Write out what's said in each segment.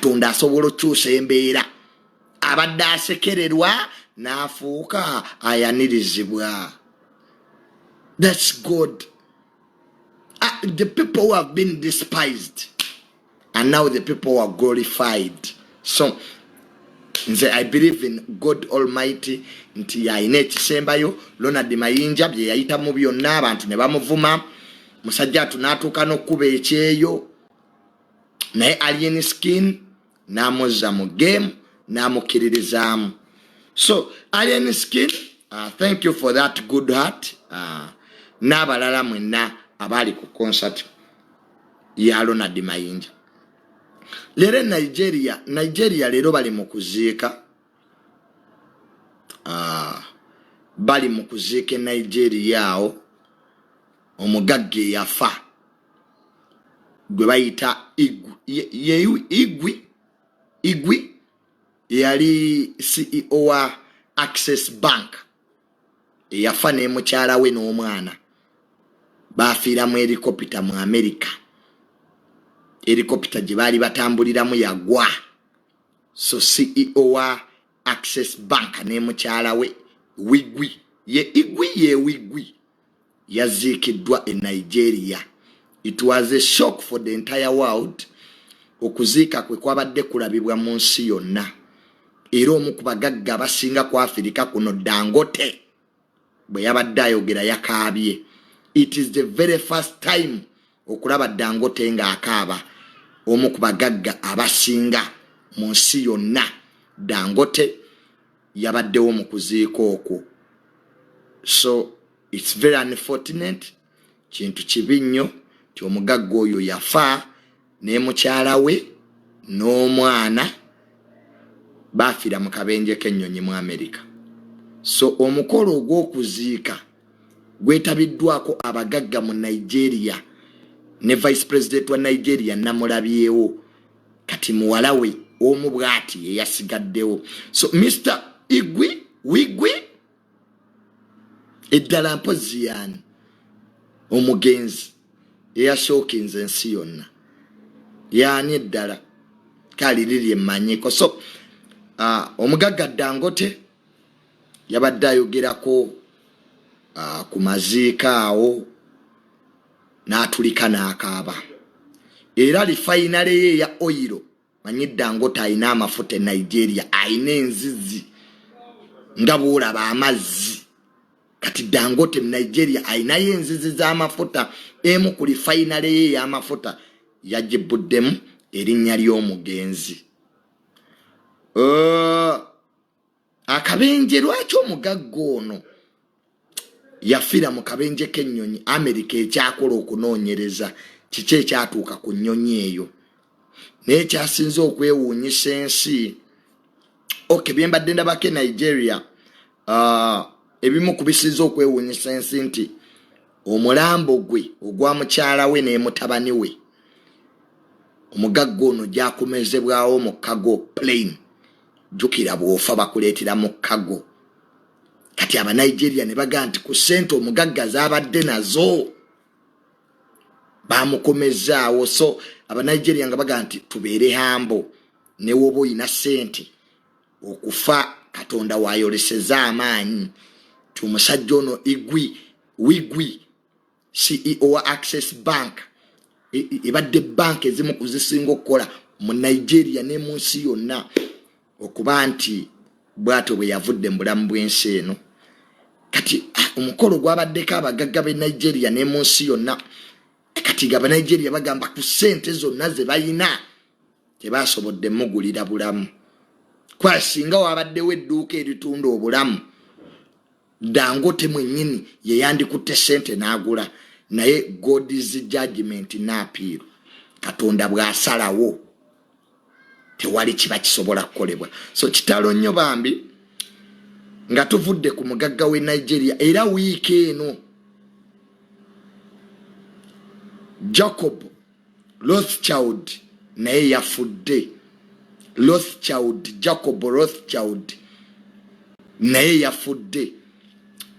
Katonda asobola okukyusa embeera. Abadde asekererwa n'afuuka ayanirizibwa. That's God. The people who have been despised and now the people who are glorified. So I believe in God Almighty. Nti yaine ekisembayo Ronald Mayinja bye yayita mu byonna abantu ne bamuvuma. Musajja tunatuuka n'okkuba ekyeyo naye alien skin n'amuzza mu game n'amukiririzaamu. So alien skin, thank you for that good heart. N'abalala mwenna abali ku concert ya Ronald Mayinja. Lero Nigeria lero bali mu kuziika. Bali mu kuziika Nigeria awo omugagge yafa gwe bayita Igwi yali CEO wa Access Bank yafa ne mukyala we n'omwana bafiira mu helicopter mu America. Helicopter gye baali batambuliramu yagwa. So CEO wa Access Bank ne mukyala we Wigwi Wigwi yaziikiddwa in Nigeria. It was a shock for the entire world. Okuziika kwe kwabadde kulabibwa mu nsi yonna. Era omu ku bagagga abasinga ku Africa kuno Dangote bwe yabadde ayogera yakaabye. It is the very first time okulaba Dangote nga akaaba. Omu ku bagagga abasinga mu nsi yonna Dangote yabaddewo mu kuziika okwo. So it's very unfortunate. Kintu kibi nnyo ti omugagga oyo yafa ne mukyala we n'omwana bafiira mu kabenje k'ennyonyi mu America. So omukolo ogw'okuziika gwetabiddwako abagagga mu Nigeria ne Vice President wa Nigeria namulabyewo kati muwala we omu bw'ati eyasigaddewo. So Mr. Wigwi eddala mpozi yaani omugenzi eyasookinze ensi yonna yaani eddala kali liri emmanyiko. So omugagga Dangote yabadde ayogerako ku maziika awo n'atulika n'akaaba. Era lifainale ye ya oil manyi Dangote ayina amafuta Nigeria ayina enzizi nga bw'olaba amazzi. Kati Dangote mu Nigeria ayina enzizi z'amafuta. Emu ku lifainale ye y'amafuta yagibuddemu erinnya ly'omugenzi. Akabenje lwaki omugagga ono yafiira mu kabenje k'ennyonyi? America ekyakola okunoonyereza kiki ekyatuuka ku nnyonyi eyo naye kyasinze okwewuunyisa ensi. Bye mbadde ndabako Nigeria ebimu ku bisinze okwewuunyisa ensi nti omulambo gwe ogwa mukyala we ne mutabani we omugagga ono gyakomezebwawo mu cargo plane. Jukira bw'ofa bakuleetera mu cargo. Kati aba Nigeria ne baga nti ku ssente omugagga zaabadde nazo bamukomezaawo. So aba Nigeria nga baga nti tubeere hambo ne woba oyina ssente okufa Katonda wayoleseza amaanyi. Tumusajja ono Wigwi CEO wa Access Bank ebadde bank ezimu kuzisinga okukola mu Nigeria ne mu nsi yonna okuba nti bwato bwe yavudde mu bulamu bw'ensi eno. Kati omukolo gwabaddeko abagagga b'e Nigeria ne mu nsi yonna. Kati gaba Nigeria bagamba ku ssente zonna ze bayina tebasobodde mugulira bulamu. Kwasinga wabaddewo edduuka eritunda obulamu Dangote mwennyini ye yandikutte ssente n'agula. Naye God's judgment n'apiiru. Katonda bw'asalawo tewali kiba kisobola kukolebwa. So kitalo nnyo bambi nga tuvudde ku mugagga w'e Nigeria. Era wiiki eno Jacob Rothschild naye yafudde. Jacob Rothschild naye yafudde.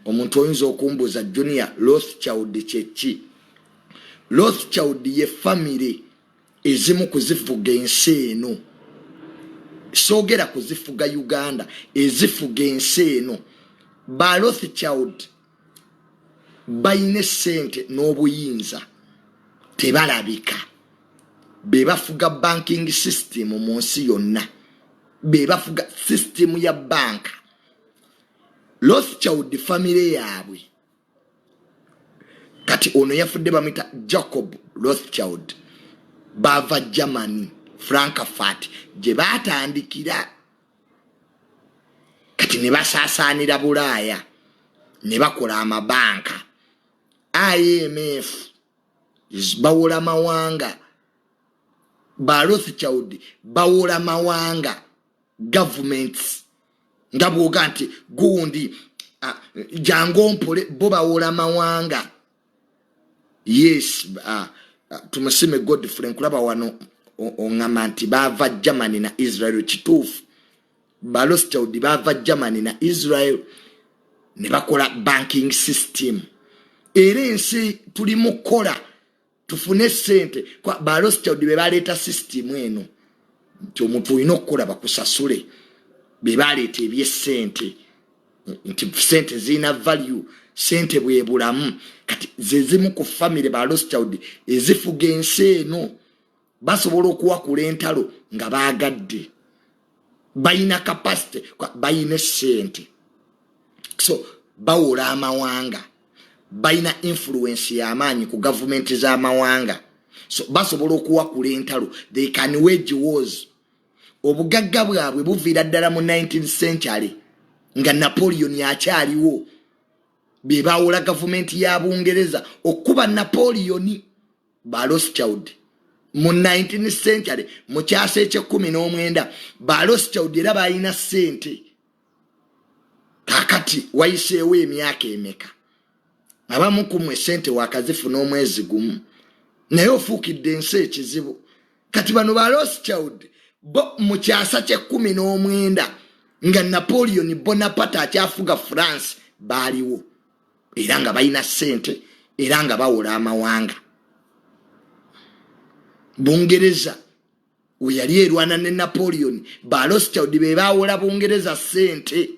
Omuntu oyinza okumbuuza Junior Rothschild kyeki? Rothschild ye family ezimu kuzifuga ensi eno sogera kuzifuga Uganda ezifuga ensi eno ba Rothschild bayine sente n'obuyinza tebalabika bebafuga banking system mu nsi yonna bebafuga system ya banka Rothschild family yaabwe kati ono yafudde bamita Jacob Rothschild bava Germany Frankfurt je batandikira kati ne basasanira Bulaaya ne bakola amabanka IMF bawola mawanga ba Rothschild bawola mawanga governments ngabwoga nti gundi jangompole bo bawola mawanga yes tumusime Godfrey nkulaba wano ongamba nti bava Germany na Israel kituufu ba Rothschild bava Germany na Israel ne bakola banking system era ensi tuli mukola tufune sente kwa ba Rothschild be baleeta system eno nti omuntu olina okukola bakusasule be baleeta ebyesente nti sente zina value sente bwebulamu kati zezimu ku family ba Rothschild ezifuga ensi eno basobola okuwakula entalo nga baagadde bayina capacity bayina sente so bawola amawanga bayina influence y'amaanyi ku government z'amawanga so basobola okuwakula entalo they can wage wars obugagga bwabwe buviira ddala mu 19th century nga Napoleon yakyaliwo be bawola government ya Bungereza okuba Napoleon ba Rothschild mu 19th century mu kyasa ekye-19 ba Rothschild era bayina sente kakati wayiseewo emyaka emeka abamu kumwe sente wakazifuna omwezi gumu naye ofuukidde ensi ekizibu kati bano ba Rothschild bo mu kyasa kye-19 nga Napoleon Bonaparte akyafuga France baaliwo era nga bayina sente era nga bawola amawanga Bungereza we yali erwana ne Napoleon ba Rothschild be bawola Bungereza sente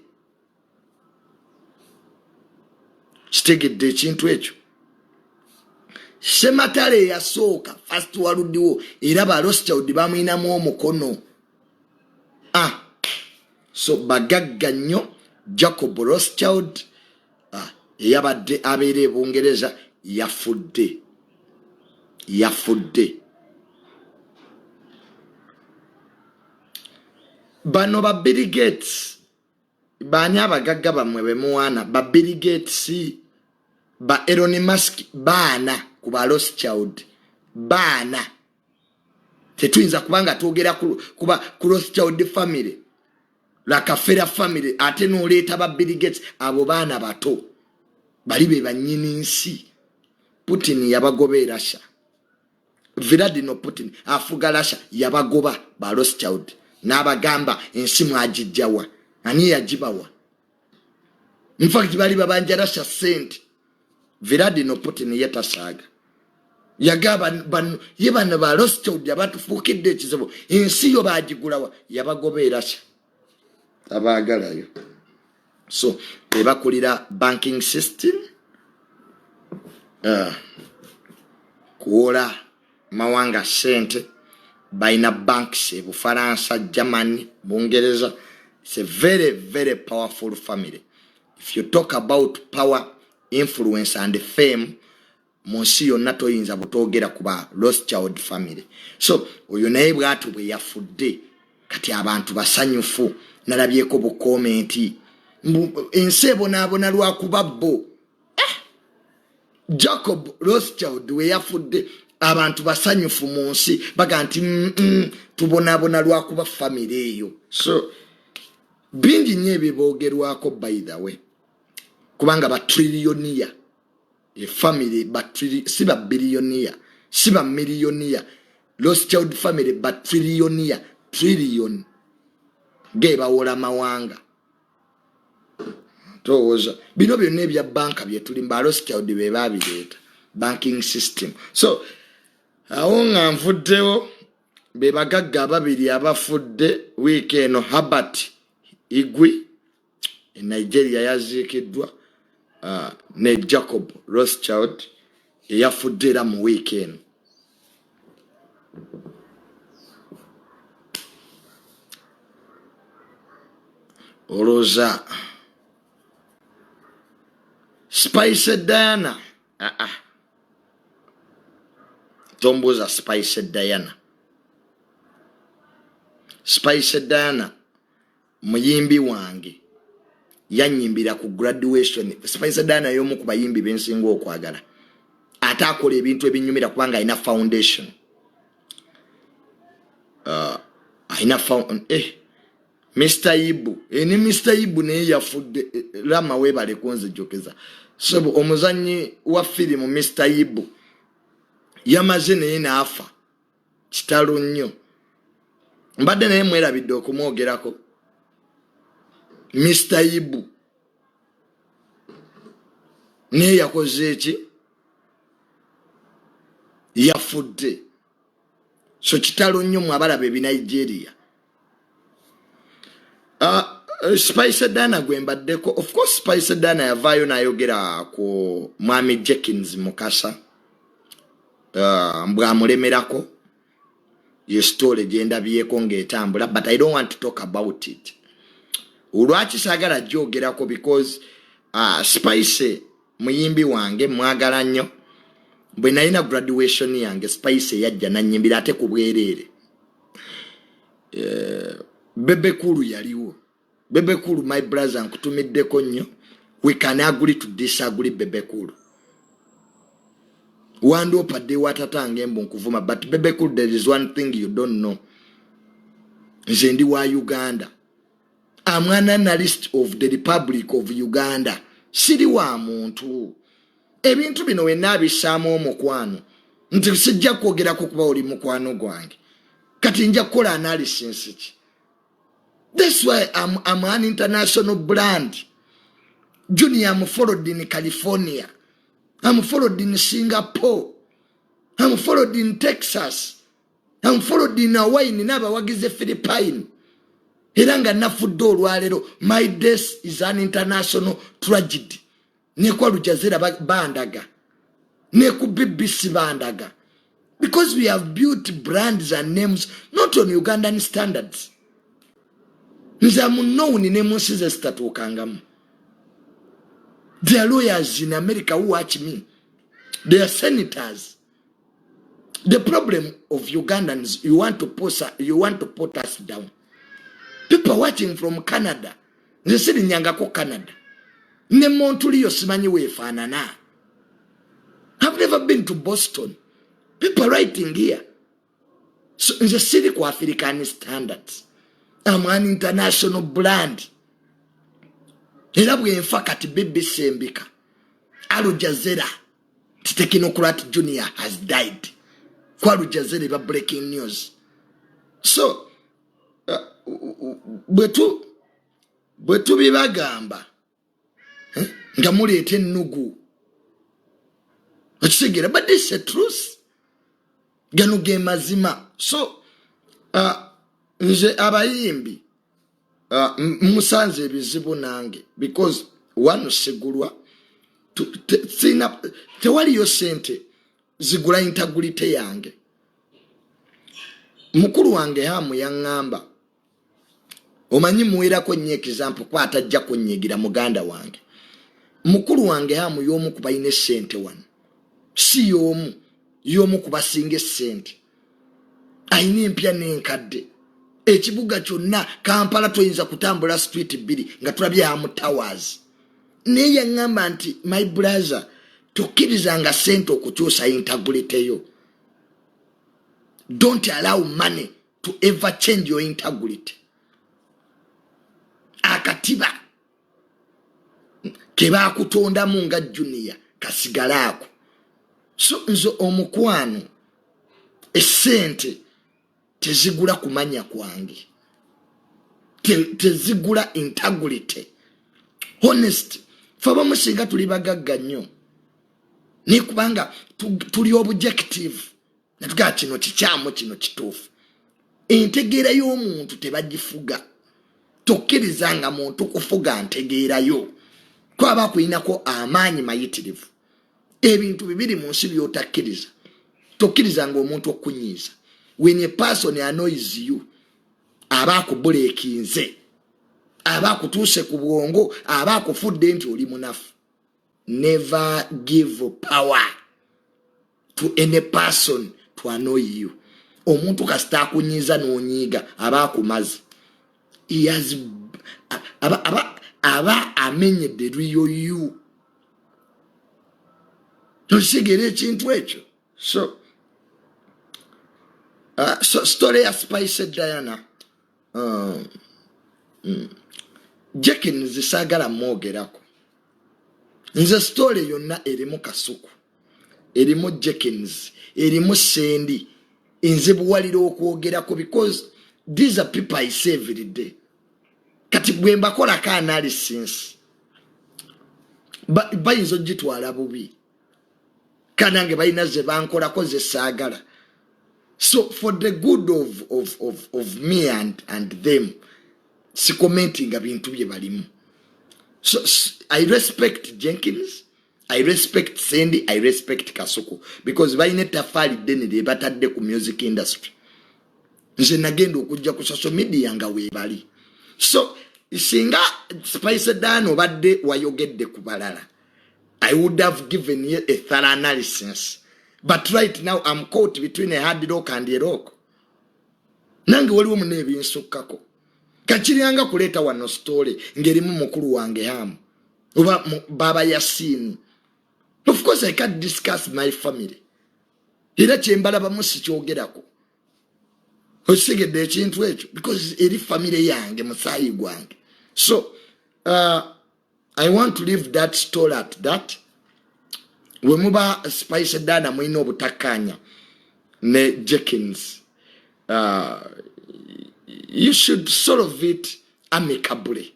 kitegedde ekintu ekyo Sematale yasooka first waluddiwo era ba Rothschild bamuyinamu omukono so bagagga nnyo Jacob Rothschild eyabadde abeera Bungereza yafudde bano ba Bill Gates bani abagagga bamwe bemuwana ba Bill Gates ba Elon Musk baana ku ba Rothschild baana tetuyinza kubanga twogera kuba ku Rothschild family la Kafera family ate n'oleeta ba Bill Gates abo baana bato bali be bannyini nsi Putin yabagoba Russia Vladimir Putin afuga Russia yabagoba ba Rothschild n'abagamba ensi mwagijjawa ani yagibawa in fact bali babanja Russia sente Vladimir Putin yetasaaga yagaba yebana ba Rothschild abatufuukidde ekizibu ensi yo bagigulawa yabagoba Russia abagalayo so bebakulira banking system kuola mawanga sente baina banks Bufaransa Germany Bungereza. It's a very very powerful family. If you talk about power, influence and fame munsi yonna toyinza butogera kuba Rothschild family. So oyo naye bwatu bwe yafudde kati abantu basanyufu nalabyeko bu comment ensebo nabona lwakuba bo Jacob Rothschild we yafudde abantu basanyufu munsi baga nti tubonabona lwakuba family eyo. So bingi nyebe bogerwako by the way kubanga ba trillionaire a family ba si ba billionaire si ba millionaire Rothschild family ba trillionaire trillion geba wola mawanga toza bino byonna ebya banka bye tuli mba Rothschild be babireeta banking system. So awo nga nvuddewo be bagagga ababiri abafudde wiiki eno. Herbert Igwi Nigeria yaziikiddwa ne Jacob Rothschild eyafudde era mu wiiki eno. Olowooza Spice Diana tombuuza Spice Diana. Spice Diana muyimbi wange yanyimbira ku graduation. Spice Diana y'omu ku bayimbi bensinga okwagala, ate akola ebintu ebinyumira kubanga alina foundation. Mr. Ibu ni Mr. Ibu naye yafudde. Lama webale kunzijokeza. So omuzanyi wa firimu Mr. Ibu yamaze naye naafa kitalo nnyo. Mbadde naye mwerabidde okumwogerako. Mr. Ibu naye yakoze eki? Yafudde. So kitalo nnyo mu abalabe bi Nigeria. Spice Diana gwembaddeko. Of course Spice Diana yavaayo n'ayogera ku Mwami Jenkins Mukasa mbwamulemerako ye story gyendabyeko ng'etambula, but I don't want to talk about it. Olwaki saagala gyogerako because Spice muyimbi wange mwagala nnyo. Bwe nalina graduation yange Spice yajja nanyimbira ate ku bwereere. Bebe Kulu yaliwo. Bebe Kulu, my brother, nkutumiddeko nnyo. We can agree to disagree, Bebe Kulu. Wando padde watatange mbu nkuvuma, but Bebe Kulu, there is one thing you don't know. Nze ndi wa Uganda. I'm an analyst of the Republic of Uganda. Siri wa muntu. Ebintu bino we nabisaamu omukwano. Nti sijja kwogerako kuba oli mukwano gwange. Kati nja kukola analysis ki. That's why I'm an international brand. Junior, I'm followed in California. I'm followed in Singapore. I'm followed in Texas. I'm followed in Hawaii. Naba wagize Philippines. Hiranga nafuddo olwalero. My death is an international tragedy. Nekwa Lujazera bandaga. Neku BBC bandaga. Because we have built brands and names not on Ugandan standards. Nzamu no ni nemusize statukangamu. There are lawyers in America who watch me. They are senators. The problem of Ugandans, you want to put us down. People watching from Canada. They said in Yangako, Canada. Ne Montulio simanyi wefanana. I've never been to Boston. People writing here. So in the city kwa African standards. I'm an international brand. Elabwe nfa kati BBC mbika. Alujazera. Tekinokrati Junior has died. Kwa Alujazera iba breaking news. So, bwetu bibagamba. Nga mulete nugu. Okitegera, but this is the truth. Gano ge mazima. So, nze abayimbi musanze ebizibu nange because one sigulwa tewaliyo sente zigula integrity yange. Mukulu wange hamu yaŋŋamba omanyi muwerako nnyo example kwa atajja kunnyigira muganda wange. Mukulu wange hamu y'omu ku balina sente wano, si y'omu ku basinga sente. Ayina empya n'enkadde. Ekibuga kyonna Kampala toyinza kutambula street bbiri nga tulabye Hamu Towers. Naye yaŋŋamba nti my brother tokkirizanga sente okukyusa integrity yo. Don't allow money to ever change your integrity. Akatiba keba kutonda munga Junior kasigalaako. So nzo omukwano esente tezigula kumanya kwange. Tezigula integrity. Honest. Faba musinga tuli bagagga nnyo. Nikubanga tuli objective. Natuga kino kikyamu kino kituufu. entegeera y'omuntu tebagifuga tokkirizanga muntu kufuga ntegeera yo kwaba kuyinako amaanyi mayitirivu ebintu bibiri mu nsi by'otakkiriza tokkirizanga omuntu okunyiiza when a person annoys you aba akubuleekinze aba akutuuse ku bwongo aba akufudde nti oli munafu never give power to any person to annoy you omuntu kasita akunyiiza n'onyiiga aba akumaze aba amenyedde riyo you tosigera ekintu ekyo so story ya Spice Diana Jenkins saagala mwogerako nze story yonna erimu Kasuku erimu Jenkins erimu Sendi nze buwaliro okwogerako because these are people I see every day kati bwe mbakola ka analysis bayinza ogitwala bubi kanange balina ze bankolako ze saagala. So for the good of me and them, si commenting ebintu bye balimu. So I respect Jenkins, I respect Sandy, I respect Kasuku because balina tafali dene de batadde ku music industry. Nze nagenda okujja ku social media nga weebali. So singa Spice Diana obadde wayogedde ku balala, I would have given you a thorough analysis. But right now, I'm caught between a hard rock and a rock. Nange waliwo munebi nsukako. Kachirianga kuleta wano story. Ngerimu mukuru wange hamu. Uba baba Yasini. Of course, I can't discuss my family. Hira chembala bamusi chogerako. Osigedde ekintu ekyo because eri family yange musayi gwange. So, I want to leave that story at that. We muba Spice Diana mwino obutakanya ne Jenkins. You should solve it amicably.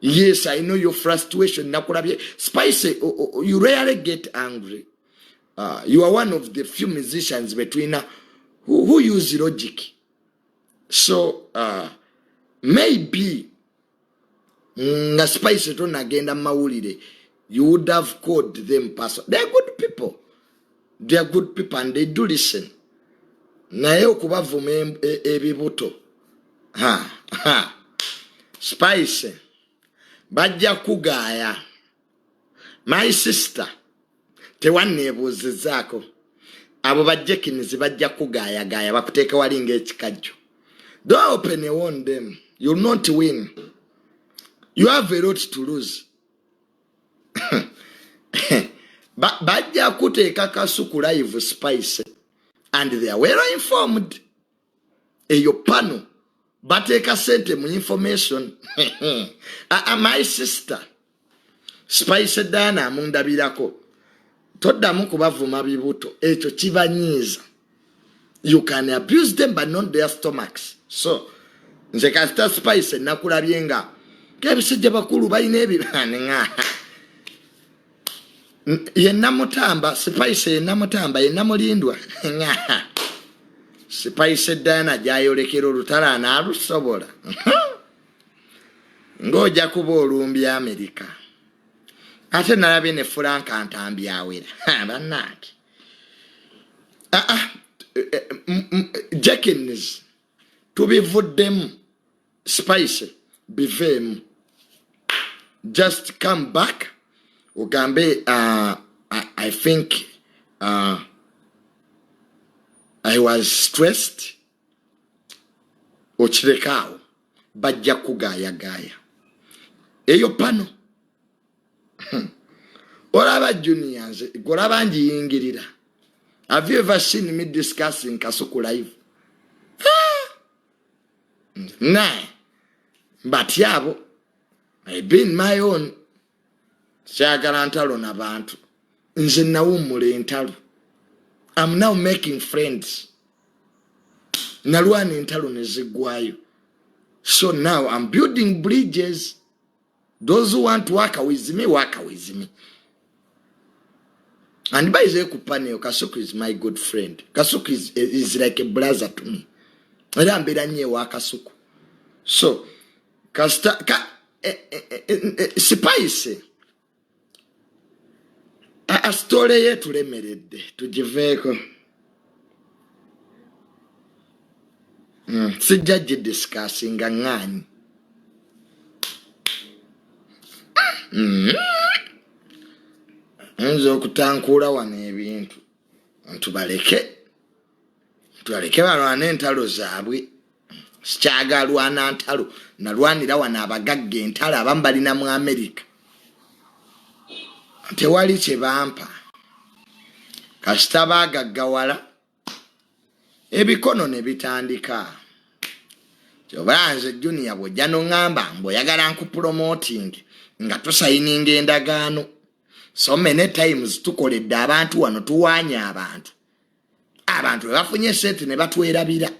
Yes, I know your frustration. Nakulabye Spice, you rarely get angry. You are one of the few musicians between who use logic. So maybe nga Spice to nagenda mawulire. You would have called them person. They are good people. They are good people and they do listen. Naye okubavuma ebibuto. Spice. Bajja kugaaya. My sister. Tewanneebuuzizaako. Abo bajjekinizi bajja kugaaya gaaya bakuteeka wali ng'ekikajjo. Don't open a on them. You'll not win. You have a lot to lose. Bajja kuteeka Kasuku live Spice and they are well informed. Eyo pano bateeka sente mu information. My sister Spice Diana amundabirako toddamu kubavuma bibuto ekyo kibanyiiza. You can abuse them but not their stomachs. So nze kasita Spice nakulabye nga kebisajja bakulu balina ebibanenga yenna mutamba Spice yenna mutamba yenna mulindwa Spice Diana gyayolekera olutala n'alusobola ng'ojja kuba olumbya Amerika ate nalabye ne Frank Antambi awera bannange Jenkins tubivuddemu Spice biveemu just come back ugambe I think I was stressed ochirekawo bajja kugaaya eyo pano olaba juniors golaba njiyingirira. Have you ever seen me discussing Kasuku live? Nah, but yabo I've been my own. Syagala ntalo n'abantu. Nze nawummula entalo. I'm now making friends. Nalwana entalo ne ziggwayo. So now I'm building bridges. Those who want to work with me, work with me. And by the way, Kasuku is my good friend. Kasuku is like a brother to me. era mbeera nnyo ew'akasuku. So kasita Spice asitole yeetulemeredde tugiveeko. Sijja gidisikasinga ŋŋaanyi. Nze okutankuula wano ebintu tubaleke balwana entalo zaabwe. Sikyaga lwana ntalo, nalwanira wano abagagga entalo abamu balina mu America. Tewali kye bampa kasita baagaggawala ebikono ne bitandika. Kyoba nze Junior bw'ojja n'oŋŋamba mbw'oyagala nkupromoting nga tusayininga endagaano. So many times tukoledde abantu wano tuwaanya abantu. Abantu bwe bafunye sente ne batwerabira.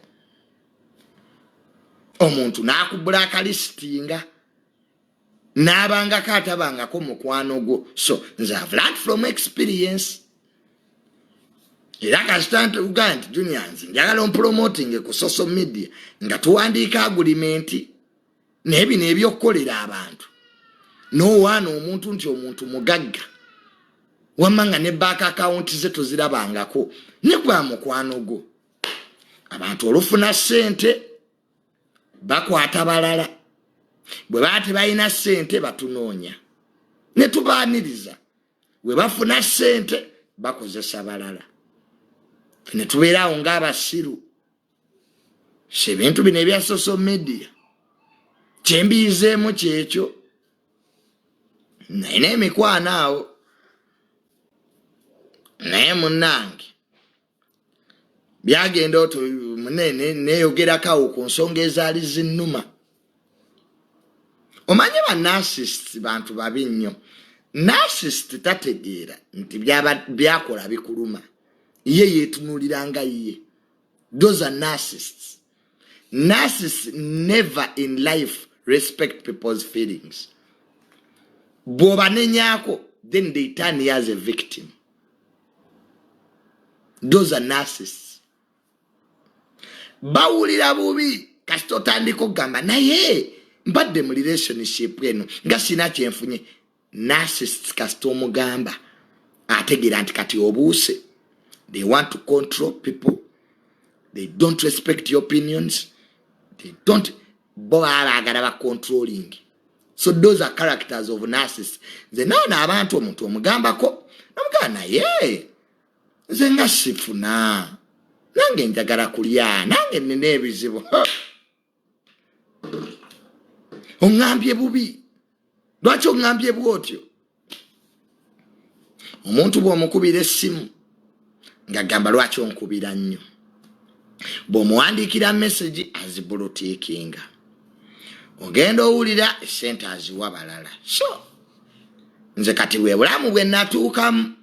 Omuntu n'akubulakalistinga n'abangako atabangako mukwano gwo. So nze I've learned from experience. Era kasita ntuga nti Junior nze njagala ompromoting ku social media nga tuwandiika agreement n'ebino ebyokkolera abantu. N'owaana omuntu nti omuntu mugagga. Wamma nga ne bank account ze tozirabangako ne gwa mukwano gwo. Abantu olufuna sente bakwata balala. Bwe baate balina sente batunoonya. Ne tubaaniriza. Bwe bafuna sente bakozesa balala. Ne tubeerawo ng'abasiru. Ebintu bino ebya social media kyembiizeemu kyekyo. Nalina emikwano awo. Naye munnange byagenda oto munene neeyogerako ku nsonga ezaali zinnuma. Omanye ba narcissist bantu babi nnyo. Narcissist tategeera nti byakola bikuluma. Ye yeetunuulira nga ye. Those are narcissists. Narcissists never in life respect people's feelings. Bw'obanenyaako, then they turn you as a victim. Those are narcissists. Bawulira bubi kasita otandika okugamba naye mbadde mu relationship eno nga sina kyenfunye. Narcissists kasita omugamba ategeera nti kati obuuse. They want to control people. They don't respect your opinions. They don't. Bo baagala ba controlling. So those are characters of narcissists. Nze naana abantu omuntu omugambako namugamba naye nze nga sifuna. Nange njagala kulya. Nange nina ebizibu. Ongambye bubi. Lwaki ongambye bwotyo? Omuntu bw'omukubira essimu ng'agamba lwaki onkubira nnyo. Bw'omuwandiikira message azibuluutiikinga. Ogenda owulira essente aziwa balala. So nze kati bwe bulamu bwe natuukamu.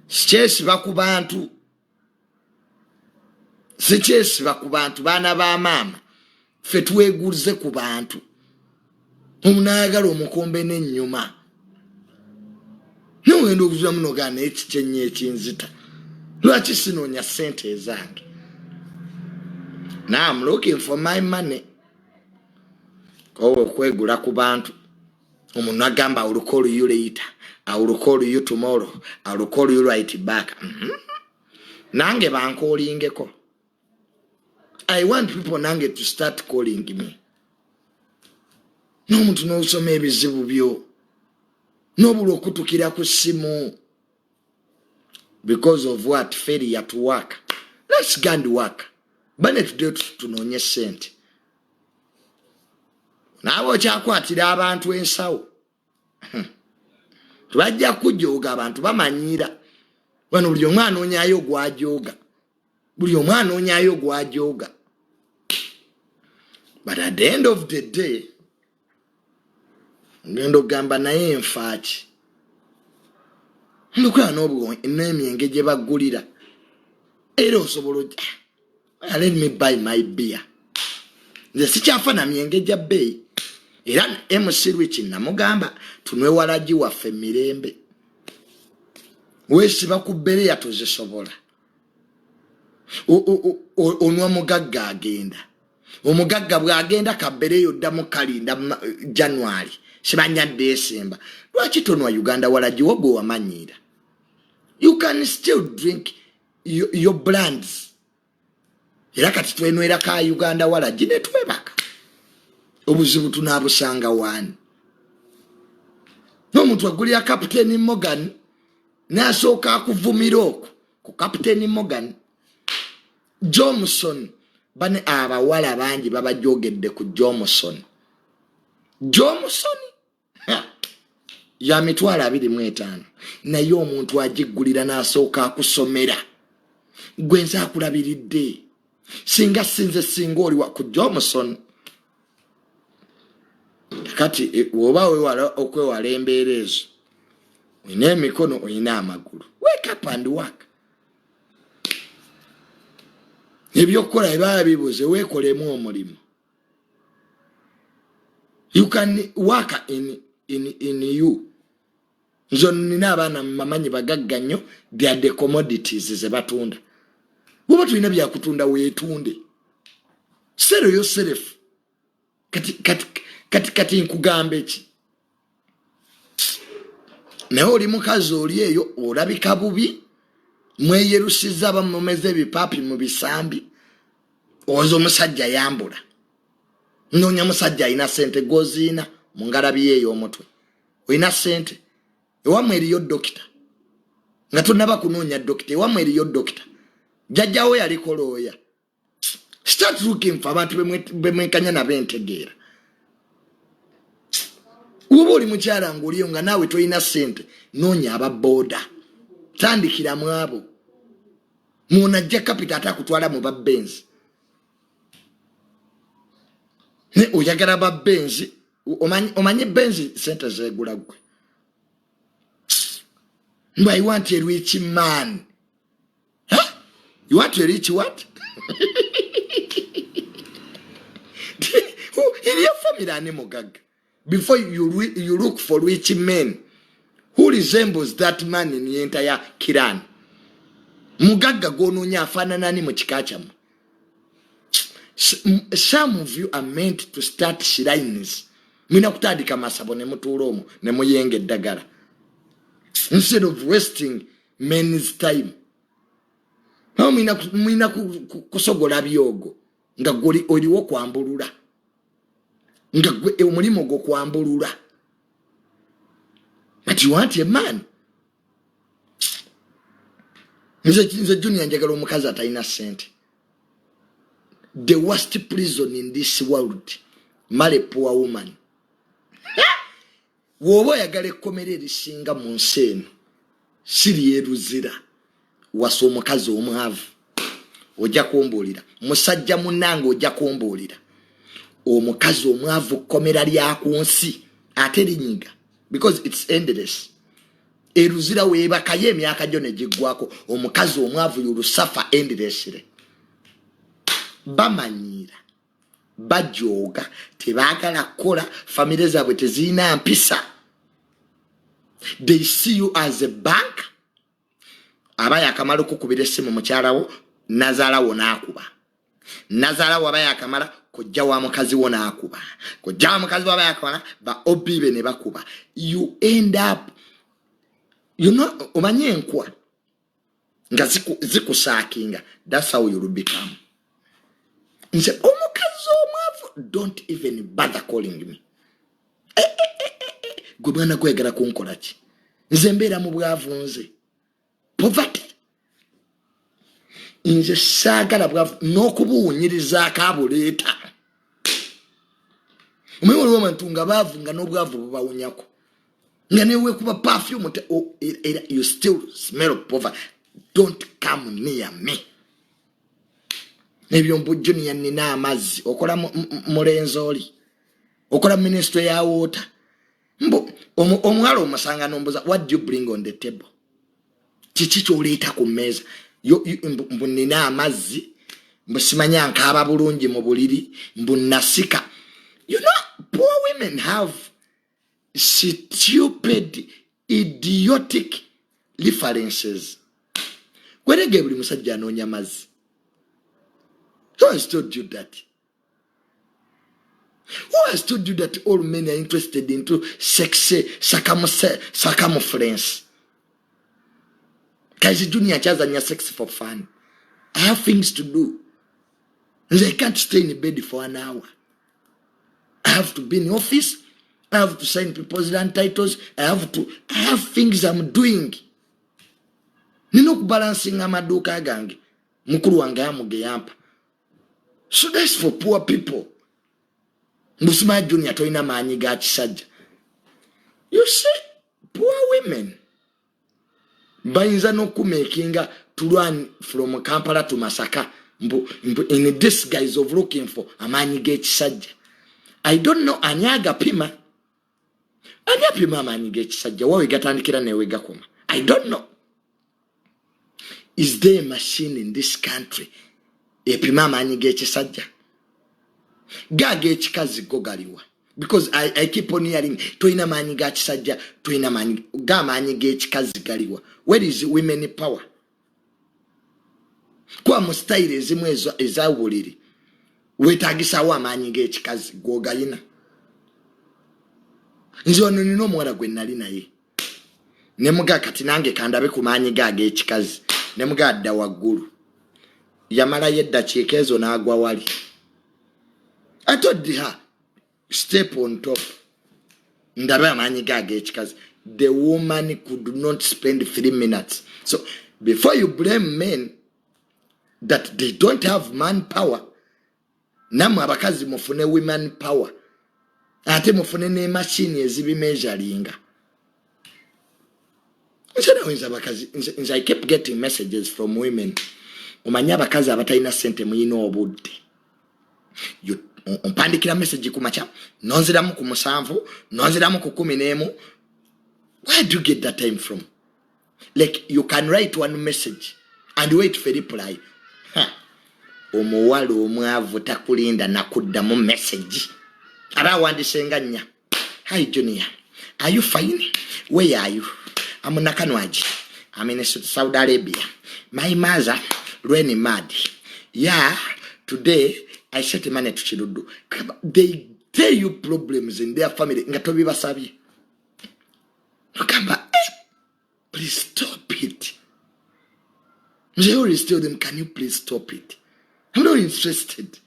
Sikyesiba ku bantu. Sikyesiba ku bantu baana ba maama. Ffe tweguze ku bantu. Omunayagala omukombe n'ennyuma. Nogenda okuzwa muno gaana ekikyenye ekinzita. Lwaki sinoonya ssente ezange? Now I'm looking for my money. Okwegula ku bantu. Omuntu agamba I will call you later. I will call you tomorrow. I will call you right back. Nange bankolingeko. I want people nange to start calling me. N'omuntu n'osoma ebizibu byo. N'obula okutukira ku ssimu. Because of what? Failure to work. Let's go and work. Bane tudde tunoonye ssente. Naawe okyakwatira abantu ensawo. Tubajja kujooga abantu bamanyira. Wano buli omu anoonyayo gw'ajooga. Buli omu anoonyayo gw'ajooga. But at the end of the day, ngenda okugamba naye enfaaki. Ndukula n'emyenge gye baggulira. Era osobola let me buy my beer. Nze sikyafa na myenge gya bbeeyi. Era MC Rich namugamba tunwe walagi waffe mirembe. wesiba ku bbereya tozisobola. Onwa mugagga agenda. Omugagga bw'agenda kabbereyo ddamu kalinda January. Sibanya December. Lwaki tonwa Uganda wala giwogo wamanyira? You can still drink your brands. Era kati twenwera ka Uganda wala gine twebaka. Obuzibu tunabusanga wani. N'omuntu agulira Captain Morgan n'asooka akuvumira okwo ku Captain Morgan. Johnson bane abawala bangi babajogedde ku Johnson. Ya mitwala 25 naye omuntu agiggulira n'asooka akusomera. Gwe nze akulabiridde. Singa oli wa ku Johnson. Kati woba wewala okwewala embeera ezo. Oyina emikono oyina amagulu. Wake up and work. Ebyokukola ebaba bibuze weekolemu omulimu. You can work in you. Nzo nina abaana mamanyi bagagga nnyo, they are the commodities ze batunda. Bwoba tulina byakutunda weetunde. Sell yourself. Kati nkugambe ki? Naye oli mukazi oli eyo olabika bubi, mweyerusiza bamumeze ebipapi mu bisambi. Ozo omusajja yambula. Noonya musajja alina sente goziina mu ngalabi ye ey'omutwe. Olina sente. Ewammwe eriyo dokita. Nga tonnaba kunoonya dokita. Ewammwe eriyo dokita. Jjajjawo yaliko looya. Start looking for abantu bemwenkanya nabo entegeera. Woba oli mukyala ng'oliyo nga naawe toyina sente, noonya ababooda. Tandikira mu abo. Mw'onajja kapita atakutwala mu babbenzi. Ne oyagala babbenzi, omanyi benzi sente zeegula gwe. But I want a rich man. Huh? You want a rich what? In your family animal gag. Before you look for rich men who resembles that man in the entire Kiran. Mugaga gono nya afanana ni mu kika kyamu. Some of you are meant to start shrines. Mwina kutandika masabo ne mutuula omwo ne muyenga eddagala. Instead of wasting men's time. Mwina kusogola byogo. Nga oliwo kwambulula. Nga omulimu gwo kwambulula. But you want a man. Nze junior njagala omukazi atalina sente. The worst prison in this world. Marry a poor woman. Woba oyagala ekkomera erisinga mu nsi eno. Siri yeruzira. Wasa omukazi omwavu. Ojja kumbuulira. Musajja munnange ojja kumbuulira. Omukazi omwavu kkomera lya ku nsi. Ate linyiga. Because it's endless. Eruzira weebakayo emyaka gyo ne giggwako. Omukazi omwavu you will suffer endlessly. Bamanyira. Bajooga. Tebaagala kukola. Famire zaabwe tezirina mpisa. They see you as a bank. Abaya akamala okukubira essimu mukyalawo. Nazaalawo n'akuba. Nazaalawo abaya akamala kojja wa mukazi wo n'akuba. Kojja wa mukazi wo abaya akamala ba obibe ne bakuba. You end up, you know, omanye enkwa nga zikusaakinga. That's how you will become. Nze omukazi omwavu, don't even bother calling me. Gwe mwana kwegala kunkola ki? Nze mbeera mu bwavu nze. Poverty. Nze saagala bwavu n'okubuwunyirizaako abuleeta. Omanyi waliwo abantu nga baavu nga n'obwavu bubawunyako. Nga newe kuba perfume you still smell poverty. Don't come near me. Nebyo mbujjo ni nina amazzi. Okola mulenzo oli. Okola ministry ya water. Mbo omwalo omusanga nomboza, what do you bring on the table? Kiki ky'oleeta ku mmeeza? Mbu nina amazzi. Mbu simanya nkaaba bulungi mu buliri. Mbu nasika. You know, poor women have stupid, idiotic references. Where Gabriel Musajja no nyamazi. Who has told you that? Who has told you that all men are interested into sex, circumference? Kazi Junior chaza sex for fun. I have things to do. And I can't stay in bed for an hour. I have to be in the office. I have to sign people's land titles. I have things I'm doing. Nino balancing amaduka gange. Mukuru wange amuge yampa. So that's for poor people. Musuma Junior toina manyi ga kisajja. You see, poor women. Bayinza no kumakinga to run from Kampala to Masaka in this guise of looking for amanyi ga kisajja. I don't know anyaga pima. Anya pima amanyi ga kisajja. Wawe gatandikira newe gakoma. I don't know. Is there a machine in this country? Epima amanyi ga kisajja. Gage chikazi gogaliwa. Because I keep on hearing toina manyi ga kisajja, toina manyi ga manyi ga chikazi galiwa. Where is women power? Kwa mustaire ezimu ezawuliri. Wetagisa wa manyi ga chikazi gogalina. Nzi ono nino mwala gwe nali naye. Nemuga kati nange kandabe ku manyi ga chikazi. Nemuga adda waggulu. Yamala yedda chikezo na agwa wali. I told her, step on top. Ndabe amanyi ga chikazi. The woman could not spend 3 minutes. So before you blame men that they don't have manpower, namu abakazi mufune women power. Ate mufune ne machine ezibi measuringa. I keep getting messages from women. Umanya abakazi abatalina sente muyino obudde. You mpandikira message kumacha nonziramu ku 7 nonziramu ku 11. Where do you get that time from? Like you can write one message and wait for reply. Omuwala omwavu takulinda nakudda mu message. Aba wandisenga nya. Hi Junior, are you fine? Where are you? I'm in Nakanwaji. I'm in Saudi Arabia. My mother really mad. Yeah, today I set money to Chirudu. They tell you problems in their family. Ngatobi basabi. Kamba, please stop it. I always tell them, can you please stop it? I'm not interested.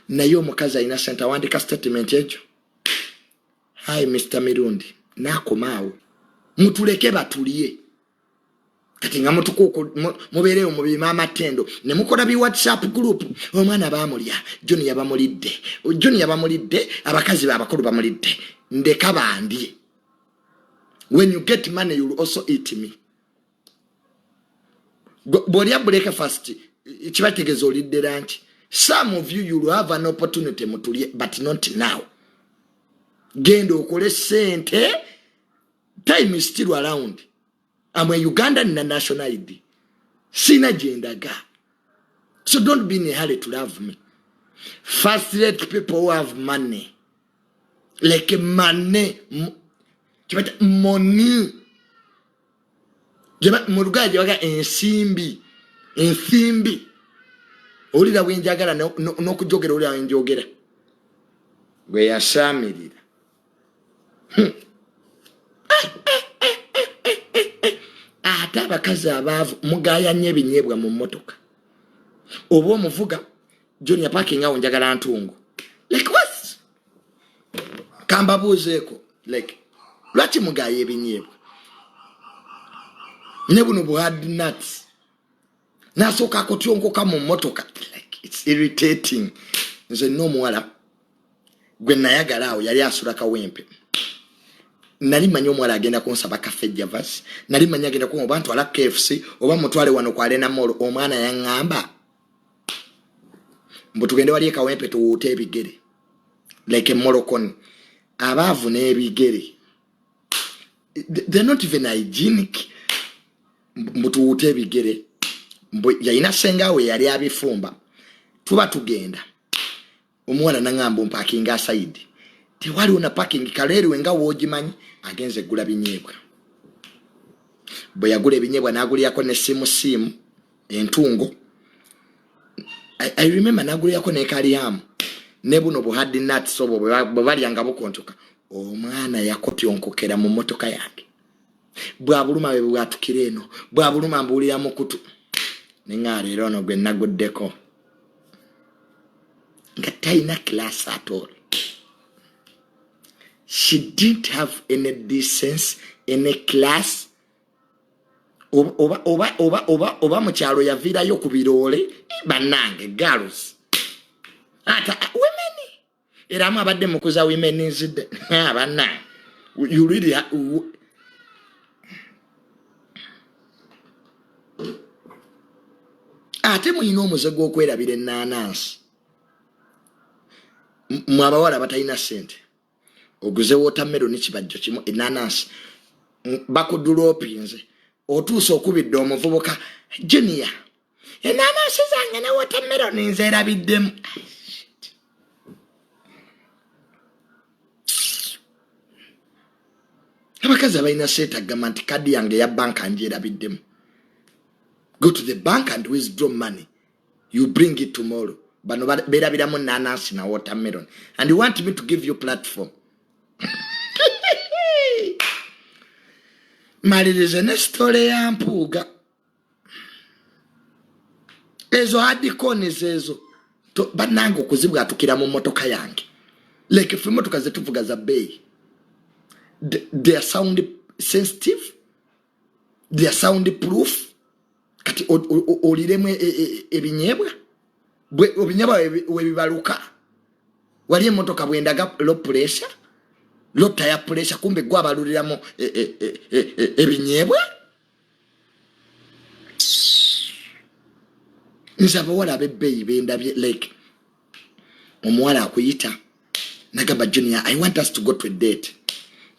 Nayo mukaza innocent awandika statement ejo. Hi Mr. Mirundi. Nako mawo. Mutuleke batuliye. Kati nga mutukuko mubereyo mubima amatendo ne mukola bi WhatsApp group omwana bamulya Junior bamulidde abakazi babakulu bamulidde ndeka bandi. When you get money you will also eat me. Bolia breakfast kibategezo olidde lunch. Some of you will have an opportunity mutulye but not now. Gendo okole sente. Time is still around. I'm a Ugandan national ID. Sina gender ga. So don't be in a hurry to love me. First let people who have money. Like money. Money. Murugaji waga ensimbi. Olira wenjagala no kujogera olira wenjogera. Gwe yasamirira. Abakazi abavu mugayanye ebinyebwa mu motoka. Obo omuvuga Junior parking awo njagala ntungo. Like what? Kamba buzeeko. Like lwaki mugaye ebinyebwa? Nebuno bu hard nuts. Nasoka kotyonkoka mu motoka. Like it's irritating. Nze no mwala gwe nayagala awo yali asula kawempe. Nali manyo mwala agenda kunsaba cafe Javas. Nali manya agenda ku abantu ala KFC oba mutwale wano kwa Arena Mall omwana yangamba. Mbu tugende wali kawempe tuwute ebigere. Like a Moroccan. Abavu n'ebigere. They're not even hygienic. Mbu tuwute ebigere. Mbu yayina senga we yali abifumba. Tuba tugenda. Omwana nangamba mpakinga side. Tewali una parking kaleri wenga wojimanyi agenze gula binyebwa. bwe yagula ebinyebwa n'agulirako n'essimu entungo. I remember n'agulirako ne kaliyamu ne buno buhaddi nuts obwo bwe balyanga bukontoka. Omwana yakotyonkokera mu motoka yange. Bwabuluma bwe bwatukira eno, bwabuluma mbuulira mu kutu. Nenga leero ono gwe naguddeko. Nga talina class at all. She didn't have any decency, any class. Oba mukyalo yaviirayo ku biroole bannange girls. Ata women. Era abadde mukuza women nzidde. Bannange. You really ate muyina omuze gw'okwerabira ennaanansi. Mwabawala batalina ssente. Oguze watermelon kibajjo kimu ennaanansi. Bakudulopinze. Otuusa okubidde omuvubuka Junior. Ennaanansi zange ne watermelon nzeerabiddemu. Abakazi abalina ssente agamba nti kadi yange ya banka njeerabiddemu. Go to the bank and withdraw money. You bring it tomorrow. Bano berabiramu nanasi na watermelon. And you want me to give you platform. Malirize ne story ya mpuuga. Ezo hadikoni zezo. Bannange okuzibwa atukira mu motoka yange. Like if motoka zetuvuga za bei. They are sound sensitive. They are sound proof. Kati oliremu ebinyebwa obinyebwa webibaluka wali emotoka bwendaga low pressure low tire pressure kumbe gwa baluliramu ebinyebwa nzaba wala bebbeyi bendabye like omuwala akuyita nagamba Junior, I want us to go to a date.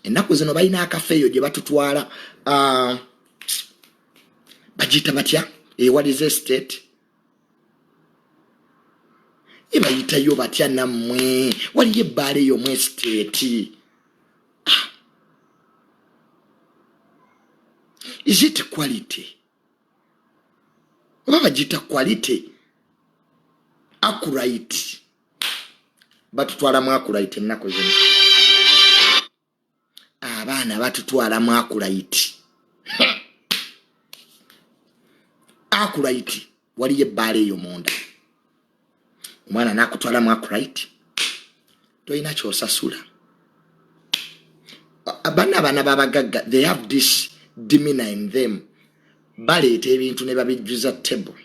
Ennaku zino balina akafeeyo gye batutwala bajita batya what is the state iba yitayo batya namwe waliye bale yo mwe state. Is it quality? Oba bajita quality accurate batutwala mu accurate ennaku zino abaana batutwala mu accurate accurate waliye bale yo monda omwana nakutwala mu accurate toyina kyosasula. Abana babagagga they have this demeanor in them. Baleeta ebintu ne babijjuza table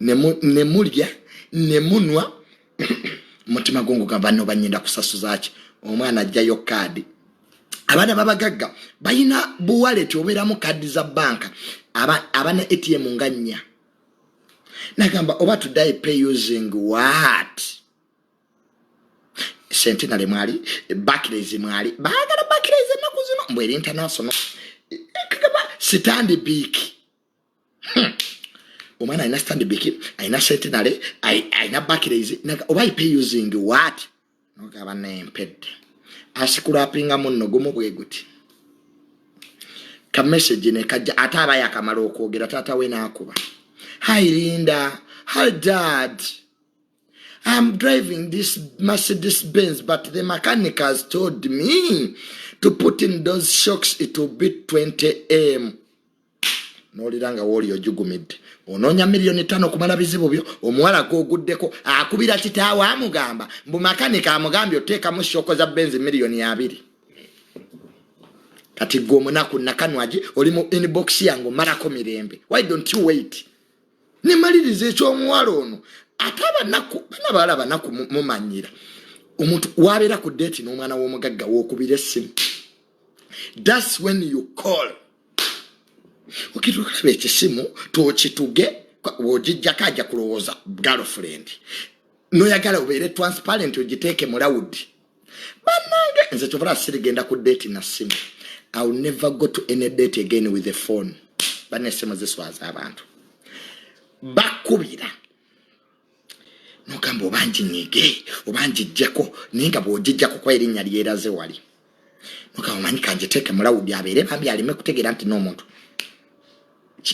ne mulya ne munwa mutima gongo gabano banyenda kusasuza ki omwana ajjayo kadi. Abana babagagga bayina buwaleti oberamu kadi za banka abana ATM nganya nagamba oba today pay using what Centenary mwali Barclays mwali bagala Barclays nakuzino mbwere international stand big omwana ina stand big ina Centenary ina Barclays oba pay using what nogaba nempedde asikula apinga munno gumu bweguti ka message ne kajja ataba yakamala okwogera tata we nakuba. Hi Linda, hi Dad, I'm driving this Mercedes Benz but the mechanic has told me to put in those shocks it will be 20M. Noliranga woli ojugumidde ononya $5,000,000 kumala bizibu byo omuwala goguddeko akubira kitaawo amugamba mbu makanika amugambye oteeka mu shoko za Benz $2,000,000. Kati gomunaku nakanwaji oli mu inbox yangu marako mirembe. Why don't you wait? Ne malirize ekyo omuwala ono ataba naku bana balaba naku mumanyira omuntu wabera ku date n'omwana w'omugagga w'okubira essimu. That's when you call. Ukitukabe ekisimu tochituge wojijja kaja kulowooza girlfriend noyagala obeere transparent ogiteeke mu loud. Bannange nze kyobala sirigenda ku date na simu. I will never go to any date again with the phone. Banesimu ziswaza abantu bakubira nogamba obanji nyige obanji jjako ninga bwojijjako kwa erinnya lyeraze wali Noka omanyi kanjiteke mulawudi abeere bambi alime kutegeera nti n'omuntu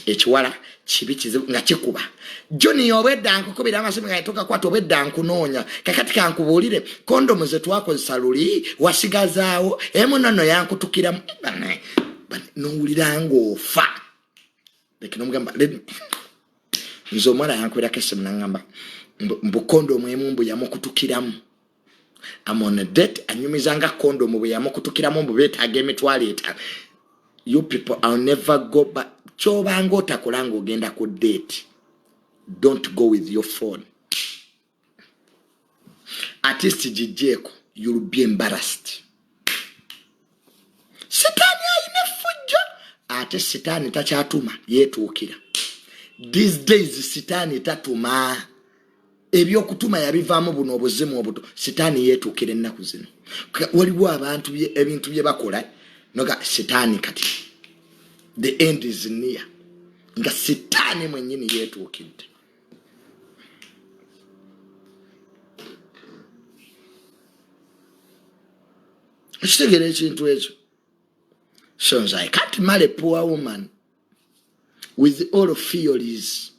ekiwala kibi kizibu nga kikuba Johnny obwedda nkukubira amasimu nga yatoka kwata obwedda nkunoonya kakati kankubuulire kondomu ze twakozesa luli wasigazaawo emunono yankutukiramu nowulira ng'ofa bekinomugamba nze omwana yankubirako essimu nangamba mbu kondomu emu mbu yamukutukiramu I'm on a date anyumizanga kondomu bwe yamukutukiramu mbu beetaaga emitwalo 5 you people I'll never go back chobanga otakolanga ogenda ku date don't go with your phone artist jijeko you'll be embarrassed sitani ayine fujjo ate sitani tachatuma yetuukira these days sitani tatuma ebyokutuma yabivaamu buno obuzimu obuto sitani yetuukira ennaku zino waliwo abantu ebintu bye bakola noga sitani kati the end is near nga sitani mwenyini yetuukidde ekitegere ekintu ekyo so I can't marry a poor woman with all theories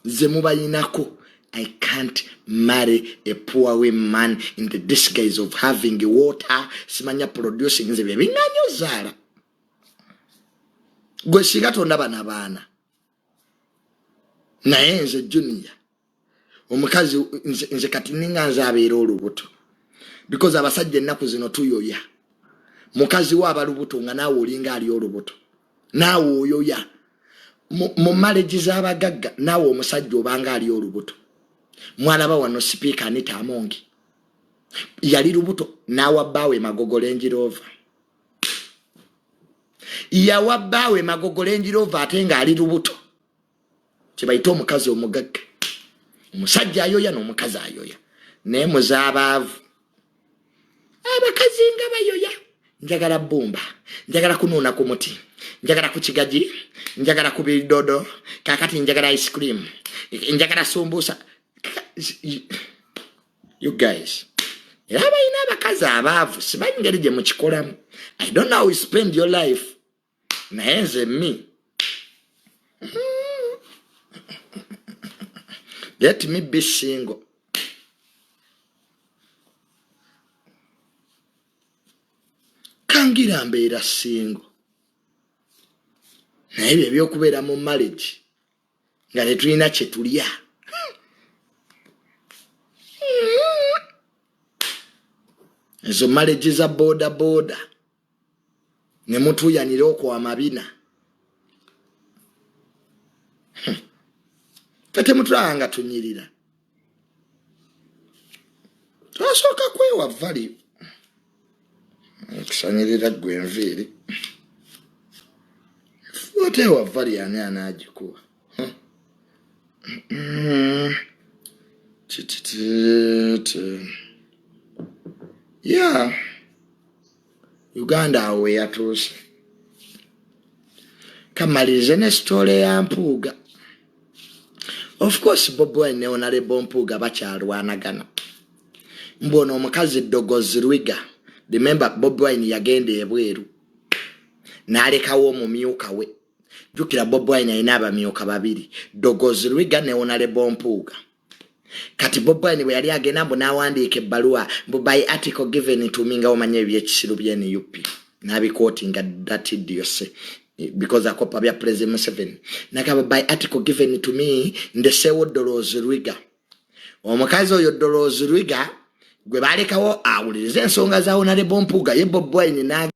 zemubayinako. I can't marry a poor woman in the disguise of having water simanya producing ze bebinganyo zala gwe sigatonda bana naye nze Junior omukazi nze kati ninganza abeera olubuto because abasajja ennaku zino tuyoya mukazi wa abalubuto nga naawe olinga ali olubuto naawe oyoya mu marriage z'abagagga naawe omusajja obanga ali olubuto mwalaba wano speaker Anita Amongi yali lubuto naawe abbaawe Magogo Range Rover yawa bbaawe Magogo Range Rover ate nga ali lubuto kibayita omukazi omugagga omusajja ayoya n'omukazi ayoya naye muzaabaavu abakazi nga bayoya njagala bbumba njagala kunuuna ku muti njagala ku kigaji njagala ku bidodo kakati njagala ice cream njagala sumbusa you guys yaba ina abakazi abaavu simanyi ngeri gye mukikolamu. I don't know how you spend your life naye nze me let me be single. Kangira mbeera single naye ebyo ebyokubeera mu marriage nga tetulina kye tulya ezo marriage za boda ne mutuyanira okwo amabina tete mutulanga tunyirira twasooka kwewa vali kusanyirira gwe enviiri futewa vali yani anagikuwa yeah Uganda awe yatuuse kamalirize ne story ya Mpuuga. Of course Bobi Wine ne Honorable Mpuuga bakyalwanagana mbona omukazi Dogozi Lwiga remember Bobi Wine yagenda ebweru n'alekawo omumyuka we jukira Bobi Wine alina abamyuka babiri Dogozi Lwiga ne Honorable Mpuuga. Kati Bobi Wine bwe yali agenda mbu n'awandiika ebbaluwa mbu by article given to me nga omanye ebyekisiru by'NUP n'abikootinga that idiot because akopa bya President Museveni nakaba by article given to me ndesewo Dogozi Lwiga. Omukazi oyo Dogozi Lwiga gwe balekawo awulirize ensonga za Honorable Mpuuga ye Bobi Wine n'agenda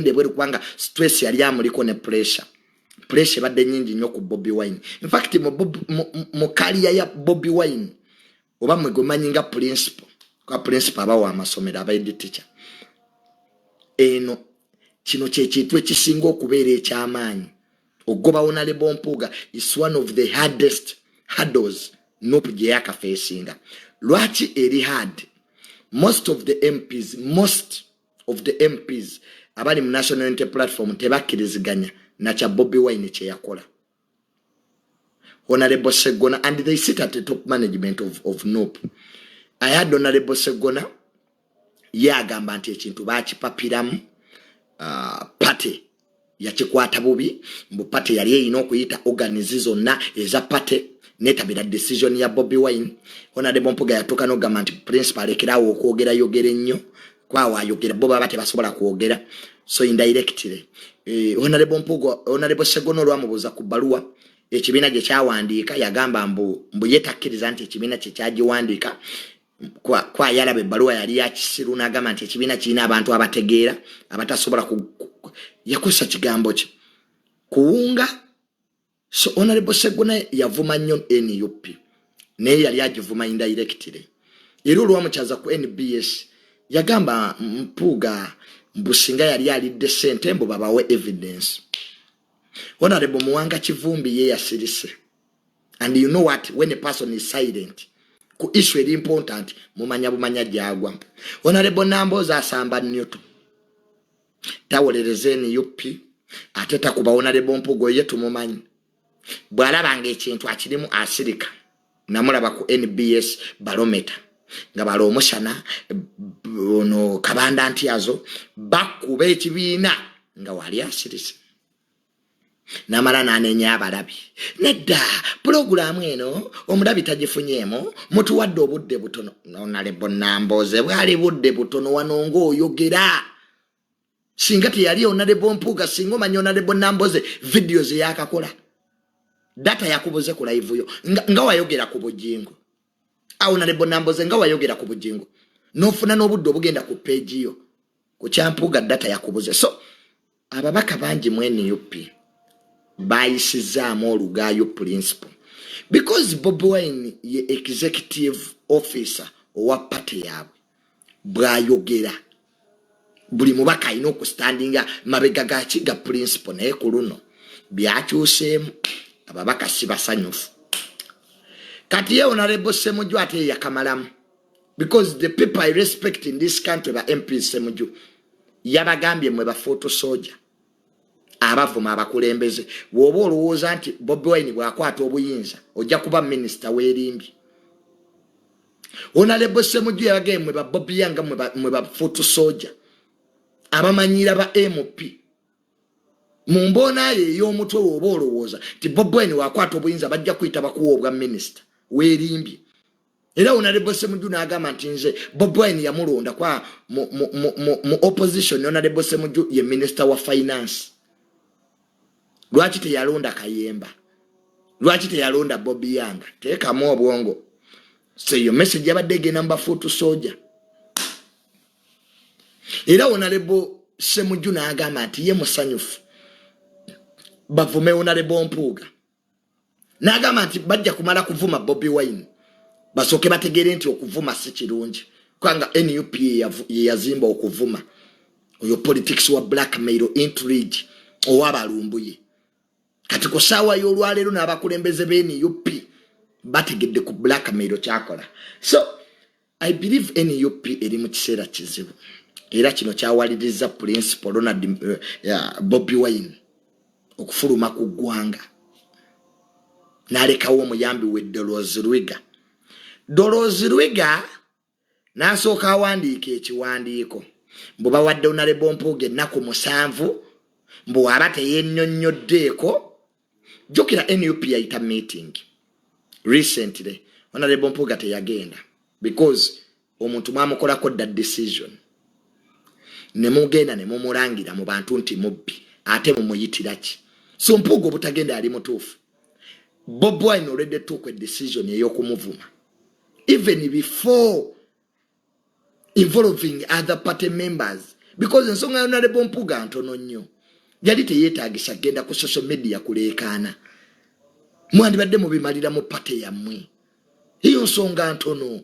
ebweru kubanga stress yali amuliko ne pressure badde nyingi nnyo ku Bobi Wine. In fact mu kaliya ya Bobi Wine oba mwe gomanyi nga principal kwa principal abawa amasomero abaidi teacher eno kino kyekintu ekisinga okubeera ekyamaanyi ogoba Honorable Mpuuga is one of the hardest hurdles NUP gye yakafeesinga. Lwaki eri hard? Most of the MPs abali mu National Unity Platform tebakkiriziganya na kya Bobi Wine kye yakola. Honorable Segona, and they sit at the top management of NUP. I had Honorable Segona ye agamba nti ekintu bakipapiramu pate yakikwata bubi mbu pate yali eyina okuyita organizi zonna eza pate netabira decision ya Bobi Wine. Honorable Mpuga yatuuka n'ogamba nti principal alekerawo okwogera yogere nnyo kwawa ayogera bo baba tebasobola kwogera so indirectly Honorable Mpuga Honorable Segono lwamubuuza ku bbaluwa ekibiina gye kyawandiika yagamba mbu yetakkiriza nti ekibiina kye kyagiwandiika kwa yalabe bbaluwa yali yakisiru n'agamba nti ekibiina kirina abantu abategeera abatasobola yakosa kigambo ki kuwunga. So Honorable Segono yavuma nnyo NUP naye yali agivuma indirectly era olwamukyaza ku NBS yagamba Mpuga mbusinga yali alidde ssente mbu babawe evidence. Honorable Muwanga Kivumbi ye yasirise. And you know what, when a person is silent ku issue eri important mumanya bumanya jagwa. Honorable Namboza asamba nnyoto tawolereze NUP ateta kuba Honorable Mpuga ye tumumanyi bwalabanga ekintu akirimu asirika namulaba ku NBS barometer nga balo omushana ono kabanda ntiazo bakuba ekibiina nga wali asirise namala nanenya abalabi nedda programu eno omulabi tagifunyemo mutuwadde obudde butono Honorable Namboze bwali budde butono wanongo oyogera singa teyali Honorable Mpuga singa omanyi Honorable Namboze videos yakakola data yakubuze ku live yo nga wayogera ku bujingo Honorable Namboze nga wayogera ku bujingo nofuna n'obudde obugenda ku page yo ku kyampuga data yakubuze. So ababaka bangi mu NUP Ayisizaamu olugayo principle because Bobi Wine ye executive officer owa party yabwe bwayogera buli mubaka alina okustandinga mabega ga kiga principle naye ku luno byakyuseemu ababaka sibasanyufu kati ye Honorable Ssemujju ate yakamalamu because the people I respect in this country ba MP Ssemujju yabagambye mwe ba photo soldier abavuma abakulembeze woba olowooza nti Bobi Wine bwakwata obuyinza ojja kuba minister w'erimbi. Honorable Ssemujju yabagambye mwe ba Bobi Yanga mwe ba photo soldier abamanyira ba MP mumbona ye y'omutwe woba olowooza ti Bobi Wine wakwata obuyinza bajja kuyita bakuwa obwa minister w'erimbi. Era Honorable Ssemujju n'agamba nti nze Bobi Wine yamulonda kwa mu opposition. Honorable Ssemujju ye minister wa finance. Lwaki teyalonda Kayemba? Lwaki teyalonda Bobi Yanga? Teekamu obwongo. So your message yabadde egenda mu bafuutu soja. Era Honorable Ssemujju n'agamba nti ye musanyufu bavume Honorable Mpuga. N'agamba nti bajja kumala kuvuma Bobi Wine basoke bategere nti okuvuma si kirungi kwanga NUP ye yazimba okuvuma oyo politics wa blackmail intrigue owabalumbuye kati ko sawa y'olwalero n'abakulembeze be NUP bategedde ku blackmail kyakola. So I believe NUP eri mu kiseera kizibu era kino kyawaliriza principal Bobi Wine okufuluma ku ggwanga n'alekawo omuyambi we Dolozi Lwiga n'asooka awandiika ekiwandiiko mbu bawadde Honorable Mpuga ennaku 7 mbu waba teyennyonnyoddeeko. Jjukira NUP yayita meeting recently Honorable Mpuga teyagenda because omuntu mwamukolako that decision ne mugenda ne mumulangira mu bantu nti mubbi ate mumuyitira ki. So Mpuga obutagenda ali mutuufu. Bobi Wine already took a decision eyokumuvuma even before involving other party members because ensonga Honorable Mpuga ntono nnyo yali teyeetaagisa genda ku social media kuleekaana mwandibadde mubimalira mu party yammwe hiyo nsonga ntono.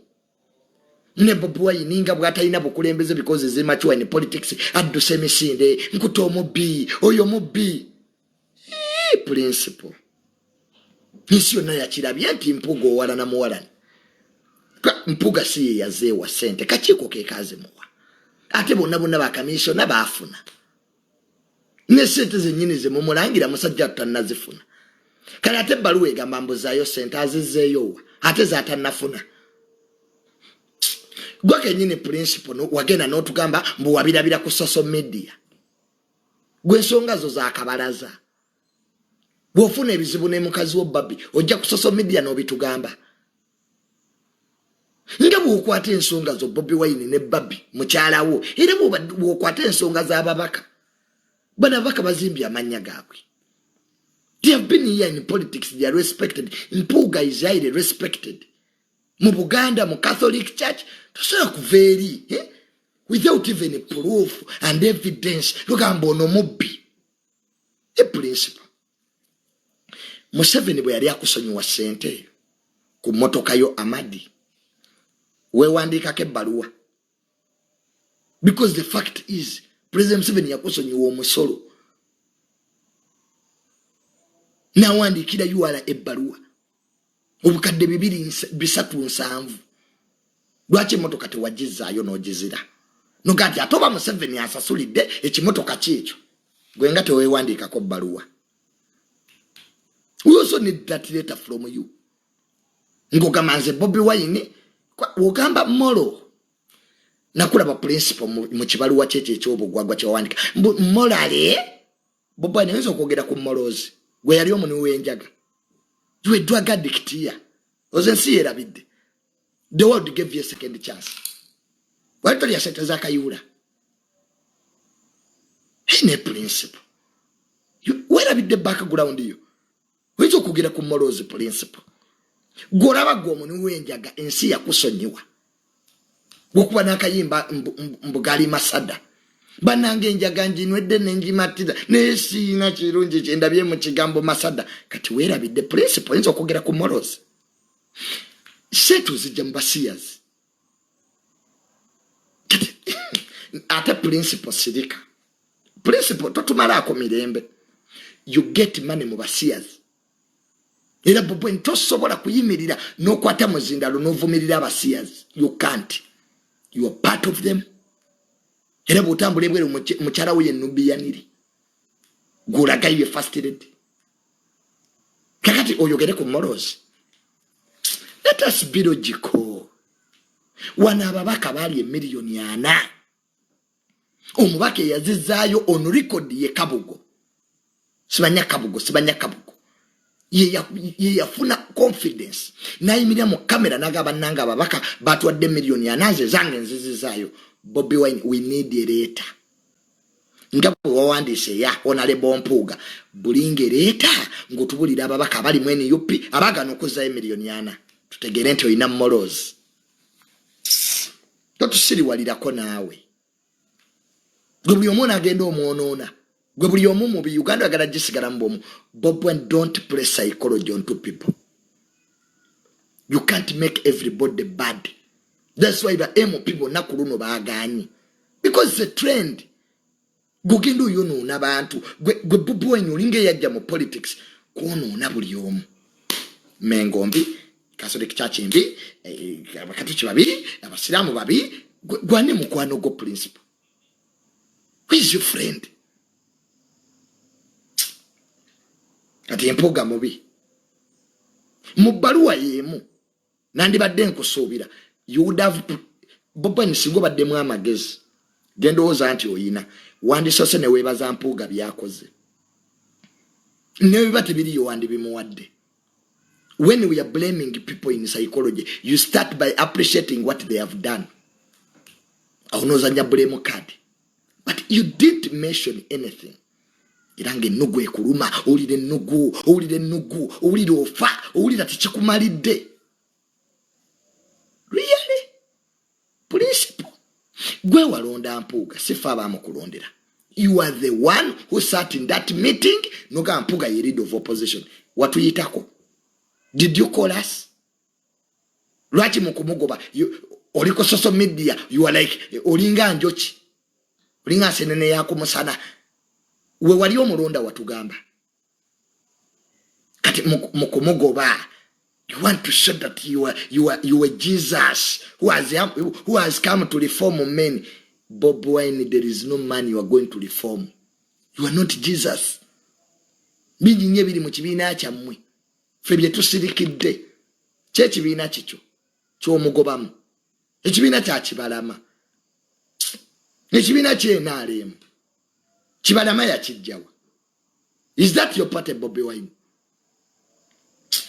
Ne Bobi Wine nga bw'atalina bukulembeze because is mature in politics adduse emisinde nkuta omubbi oyo mubbi principle nsi yonna yakirabye nti Mpuga owala na muwalani. Mpuga si ye yazeewa ssente kakiiko ke kaazimuwa ate bonna bakamishona baafuna ne ssente zennyini ze mumulangira musajja tannazifuna kale ate ebbaluwa egamba mbuzaayo ssente azizzeeyowa ate zaatannafuna. Gwa kenyine principle no wagenda n'otugamba mbu wabirabira ku social media. Gwe ensonga zo za kabalaza. Bw'ofuna ebizibu ne mukazi wo Babi ojja ku social media n'obitugamba. Nga bw'okwata ensonga zo Bobi Wine ne Babi mukyala wo era bw'okwata ensonga z'ababaka. Bana ababaka bazimbye amannya gaabwe. They have been here in politics, they are respected. Mpuuga is highly respected. Mu Buganda, mu Catholic Church, tosobola kuveeri without even a proof and evidence. Lugamba ono mubbi. A principle. Museveni bwe yali akusonyiwa ssente ku mmotoka yo Amadi. Weewandiikako ebbaluwa. Because the fact is, President Museveni yakusonyiwa omusolo. N'awandiikira UR ebbaluwa. Obukadde 237. Lwaki emmotoka tewagizaayo n'ogizira? Nogati atoba Museveni asasulidde ekimotoka kyekyo. Gwe nga teweewandiikako bbaluwa. We also need that letter from you. Ngogamanze Bobi Wine wogamba molo. Nakulaba principle mu kibaluwa kyekyo eky'obugwagwa ky'owandika. Morale Bobi Wine ayinza okwogera ku molozi. Gwe yali omuntu w'enjaga. You a drug addict here. Ozensi erabidde. The world gave you a second chance. Why tell you set Zakayura? In a principle. Where have the background you? Which you could get a kumoro's principle. Goraba gomu wenjaga ensi ya kusonyiwa. Gwokuba nakayimba mbugali masada. Banange njaga njinwedde nenjimatira nesiina kirungi kyendabye mu kigambo masada kati weerabidde principle oyinza okwogera ku morals. Setu zijja mu basiyazi. Ate principle sirika. Principle totumalaako mirembe. You get money mu basiyazi. Era Bobi Wine tosobola kuyimirira n'okwata muzindalo n'ovumirira abasiyazi. You can't. You are part of them. Era butambule bwere mukyala we Nubiyaniri. Gulaga ye fasted. Kakati oyogere ku morals. Let us be logical. Wana ababaka bali 1 million ana. Omubake yazizaayo on record ye Kabugo. Sibanya Kabugo. Ye yafuna confidence. Nayimirira mu kamera nagaba nanga ababaka batwadde 1 million ana zange nzizizaayo. Bobi Wine, we need a letter. Ngapo wawandise ya onale bompuga. Bulinge letter. Ngutubulira ababaka bali mwene yupi. Abaga nokuza 1 million ana. Tutegere nti oyina morals. Totusiri walirako naawe. Gwe buli omu agenda omwonoona. Gwe buli omu mu Uganda agala gisigala mbomu. Bobi Wine, don't play psychology on two people. You can't make everybody bad. That's why the aim of people nakuluno baagani. Because it's a trend. Gugendo yono nabantu. Gwe Bobi Wine olinge yajja mu politics. Kono na buli omu. Mengombi, Catholic Church mbi, abakatoliki babiri, abasiramu babiri, gwane mukwano go principle. Who is your friend? Kati empoga mubi. Mubaluwa yemu. Nandibadde nkusuubira. You would have Bobi Wine singo baddemu amagezi. Gendo oza anti oyina. Wandisose ne webaza mpuuga byakoze. Ne bibate biriyo wandi bimuwadde. When we are blaming people in psychology, you start by appreciating what they have done. Aunozanya blame card. But you didn't mention anything. Irange nugu ekuluma, ulide nugu, ulide ofa, ulide tichikumalide. Really? Principle. Gwe walonda mpuga, sifa abamukulondera. You are the one who sat in that meeting, noga mpuga ye leader of opposition. Watu yitako? Did you call us? Lwaki mukumugoba, oliko social media, you are like, olinga njochi. Olinga senene yako musana. We wali omulonda watugamba. Kati mukumugoba. You want to show that you are Jesus who has come to reform men. Bobi Wine, there is no man you are going to reform. You are not Jesus. Bingi nye biri mu kibiina kyammwe. Ffe bye tusirikidde. Kye kibiina kikyo. Ky'omugobamu. ekibiina kya Kibalama ekibiina ky'NRM Kibalama yakijjawa. Is that your party, Bobi Wine?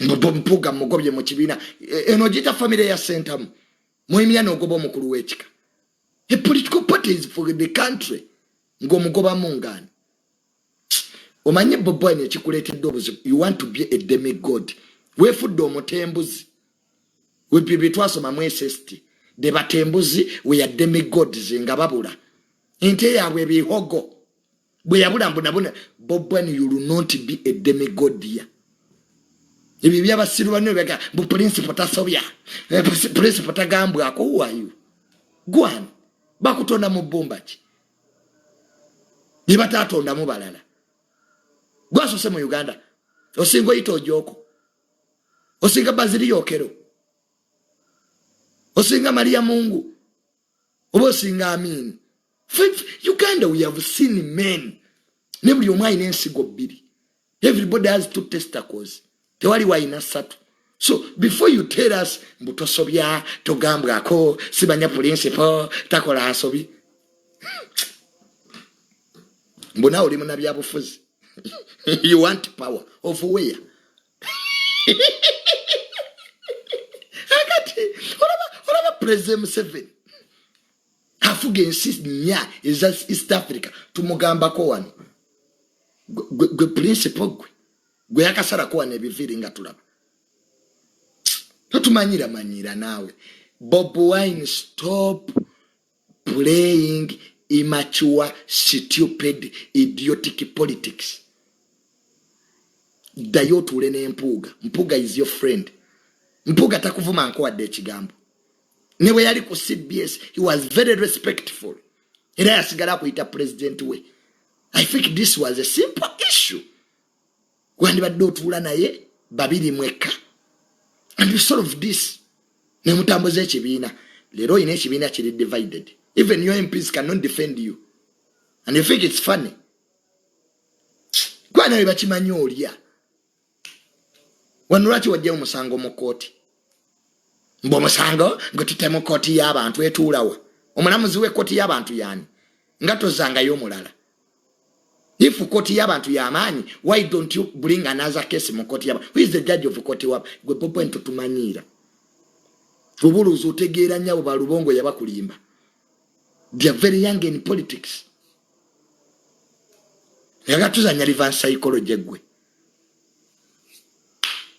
Mpuga mugobye mu kibiina eno gita family ya Sentamu muhimya n'ogoba omukulu w'ekika. A political party is for the country. Ngomugoba mungani. Omanye Bobi Wine ekikuleetedde obuzibu. You want to be a demigod. Weefudde omutembuzi. Wepibi twasoma mu SST. De batembuzi we ya demigods nga babula. Ente yaabwe ebihogo. Bwe yabula mbona Bobi Wine, you will not be a demigod here. Ibi byabasiru bano bega bu principal tasobya. Principal tagambwa ko who are you? Go on. Bakutonda mu bomba ki. Niba tatonda mu balala. Gwaso se mu Uganda. Osingo ito joko. Osinga Bazili Yokero. Osinga Maria Mungu. Obosinga Amin. Uganda, we have seen men. Nebuli omwai nensigo bbiri. Everybody has 2 testicles. Tewali waina satu. So before you tell us mbutosobya togambwa ko sibanya principal takola asobi. Mbona oli muna byabufuzi. You want power of where? Akati olaba President Museveni afuge insist nya is East Africa tumugamba ko wano gwe principal gwe yakasara ko wane bifiri nga tulaba. Manyira nawe. Bobi Wine, stop playing immature, stupid, idiotic politics. Dayo tulene Mpuga. Mpuga is your friend. Mpuga takuvuma nko wadde ekigambo. Newe yali ku CBS, he was very respectful. Era yasigala kuyita president we. I think this was a simple issue. Wandi badde otula naye babiri mweka. And we solve this. Nemutamboze ekibiina. Lero ine ekibiina kiri divided. Even your MPs cannot defend you. And you think it's funny. Gwana bakimanyi olya. Wanulaki wajja omusango mu kooti. Mbo musango ngo tutemu kooti y'abantu etuulawa. Omulamuzi w'ekkooti y'abantu yani. Nga tozangayo omulala. If kooti y'abantu y'amaanyi, why don't you bring another case mu kooti y'abantu? Who is the judge of kooti wabo? Gwe Bobi Wine tutumanyira. Tubuluzu otegeera nyabo balubongo yabakulimba. They are very young in politics. Yagatuzanya reverse psychology gwe.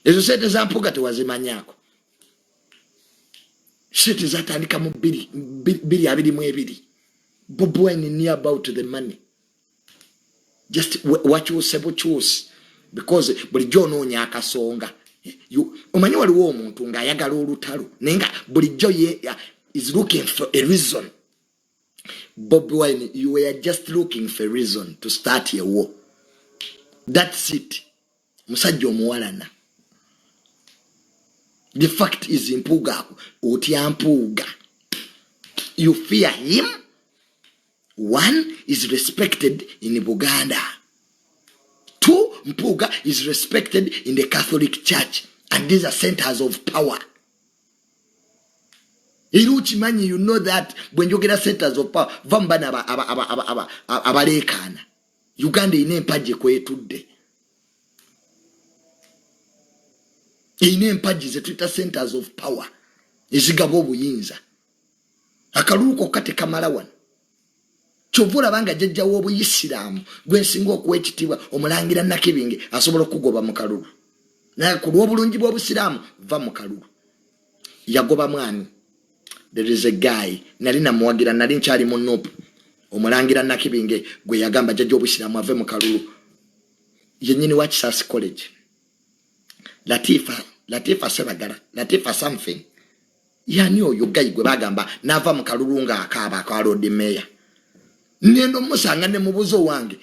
Ezo sente za Mpuga tewazimanyako. Sente zatandika mu 222. Bobi Wine knew about the money. Just what you say choose because bulijjo noonya akasonga. Omanyi waliwo omuntu nga ayagala olutalo nenga bulijjo is looking for a reason. Bobi Wine, you were just looking for a reason to start a war. That's it. Musajja omuwalana. The fact is Mpuga otya Mpuga. You fear him. One is respected in Uganda. 2, Mpuga is respected in the Catholic Church. And these are centers of power. Iruchimani, you know that when you get a centers of power, Vambana abalekana. Uganda ine mpaji kwe tudde. Ine mpaji ze tuita centers of power. Izigabo buyinza. Akaluko kate kamalawan. Chovula banga jajja w'Obuyisiraamu gwensinga okuwekitibwa omulangira Nakibinge asobola okugoba mu kalulu. Na ku lw'obulungi bw'Obusiraamu va mu kalulu. Yagoba mwani. There is a guy nali namuwagira nali nkyali mu Nope. Omulangira Nakibinge gwe yagamba jajja Obusiraamu ave mu kalulu. Yennyini wa Kisasi College. Latifa Sebagala. Latifa something. Yani oyo guy gwe bagamba nava mu kalulu nga akaaba kwa Lord Mayor. Nendo musanga ne mubuzo wange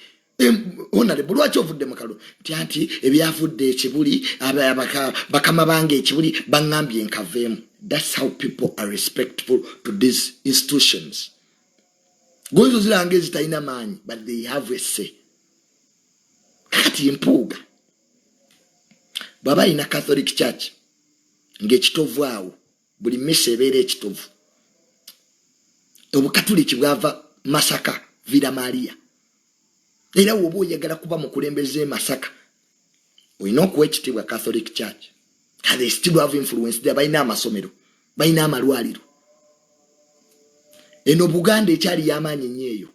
honorable lwaki ovudde mu kalulu nti ebyavudde ekibuli bakama bange ekibuli bangambye nkaveemu. That's how people are respectful to these institutions. Gozo zirange zitalina maanyi but they have a say. Kati Mpuga baba ina Catholic Church ng'ekitovu awo buli mmese ebeera ekitovu obukatuliki bwava Masaka Villa Maria era wobo oyagala kuba mukulembeze Masaka olina okuwa ekitiibwa Catholic Church. They still have influence there. Balina amasomero, balina amalwaliro. Eno Buganda ekyali y'amaanyi nnyo eyo.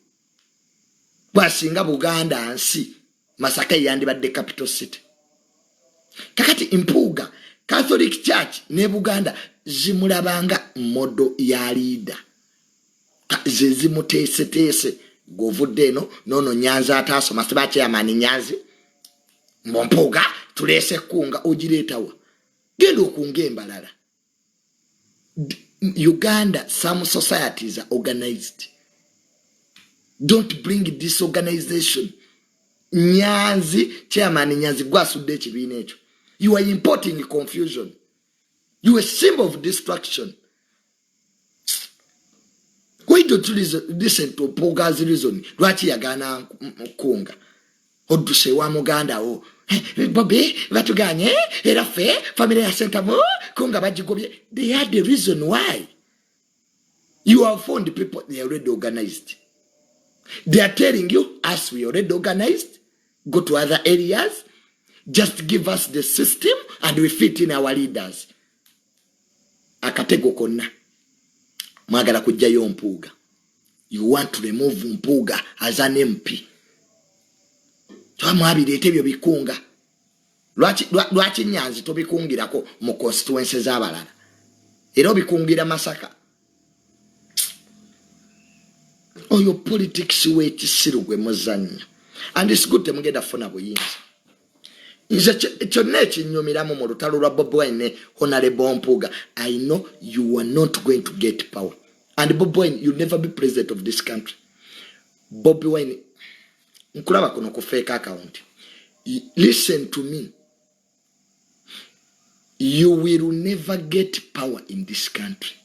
Bwasinga Buganda nsi Masaka yandibadde capital city. Kakati Mpuuga Catholic Church ne Buganda zimulabanga modo ya leader. Ze zimuteeseteese govudde eno nono Nyanzi ataasoma sibache yamaani Nyanzi Mpuuga tuleese kunga ogireetawa genda okunga embalala. Uganda, some societies are organized. Don't bring disorganization. Nyanzi, chairman Nyanzi, gwasudde ekibiina ekyo. You are importing confusion. You are a symbol of destruction. Why don't you listen to Mpuuga's reason? Lwaki yagana kunga? Oduse wa Muganda o. Bobi batuganye era fe family ya Sentamo kunga bajigobye. They had the reason why. You have found people they are already organized. They are telling you, as we already organized, go to other areas, just give us the system and we fit in our leaders. Akatego konna mwagala kujjayo Mpuuga. You want to remove Mpuuga as an MP. Twamwabirete ebyo bikunga. Lwaki Nyanzi tobikungirako mu constituencies abalala. Era obikungira Masaka. Oyo politics wekisirugwe muzanya. And it's good temugenda funa buyinza. Nze kyonna ekinyumiramu mu lutalo lwa Bobi Wine ne Honorable Mpuuga. I know you are not going to get power. And Bobi Wine, you'll never be president of this country. Bobi Wine, nkulaba kuno ku fake account. Listen to me. You will never get power in this country.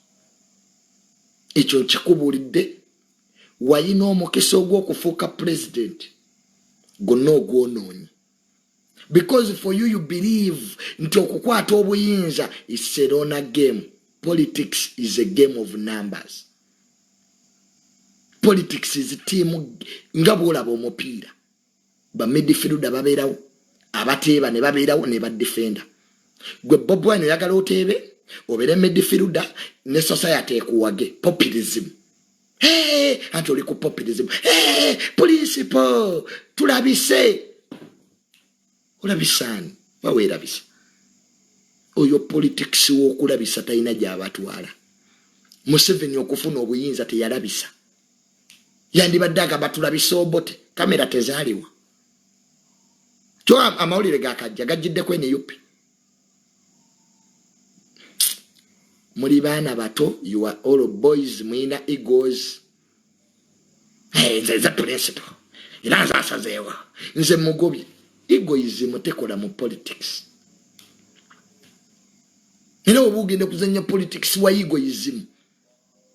Ekyo nkikubulidde. Wayina omukisa ogw'okufuuka president gonna ogwonoonye. Because for you, you believe nti okukwata obuyinza is a Rona game. Politics is a game of numbers. Politics is a team nga bw'olaba omupiira. Ba midfielder babeerawo, abateeba ne babeerawo ne ba defender. Gwe Bobi Wine oyagala oteebe, obeere midfielder ne society ekuwage. Populism. Hey, anti oli ku populism. Hey, principle. Tulabise. Olabisani. Waweerabisa. Oyo politics w'okulabisa talina gy'abatwala. Museveni okufuna obuyinza teyalabisa. Yandibadde agamba tulabisa obote. Kamera tezaaliwa. Kyo amawulire gakajja gajjiddeko ene yupi. Muri baana bato, you are all boys, mwina egos. Hey, nze principle. Era nze asazeewa. Nze mugobi. Egoism tekola mu politics. Era obugende kuzanya politics wa egoism.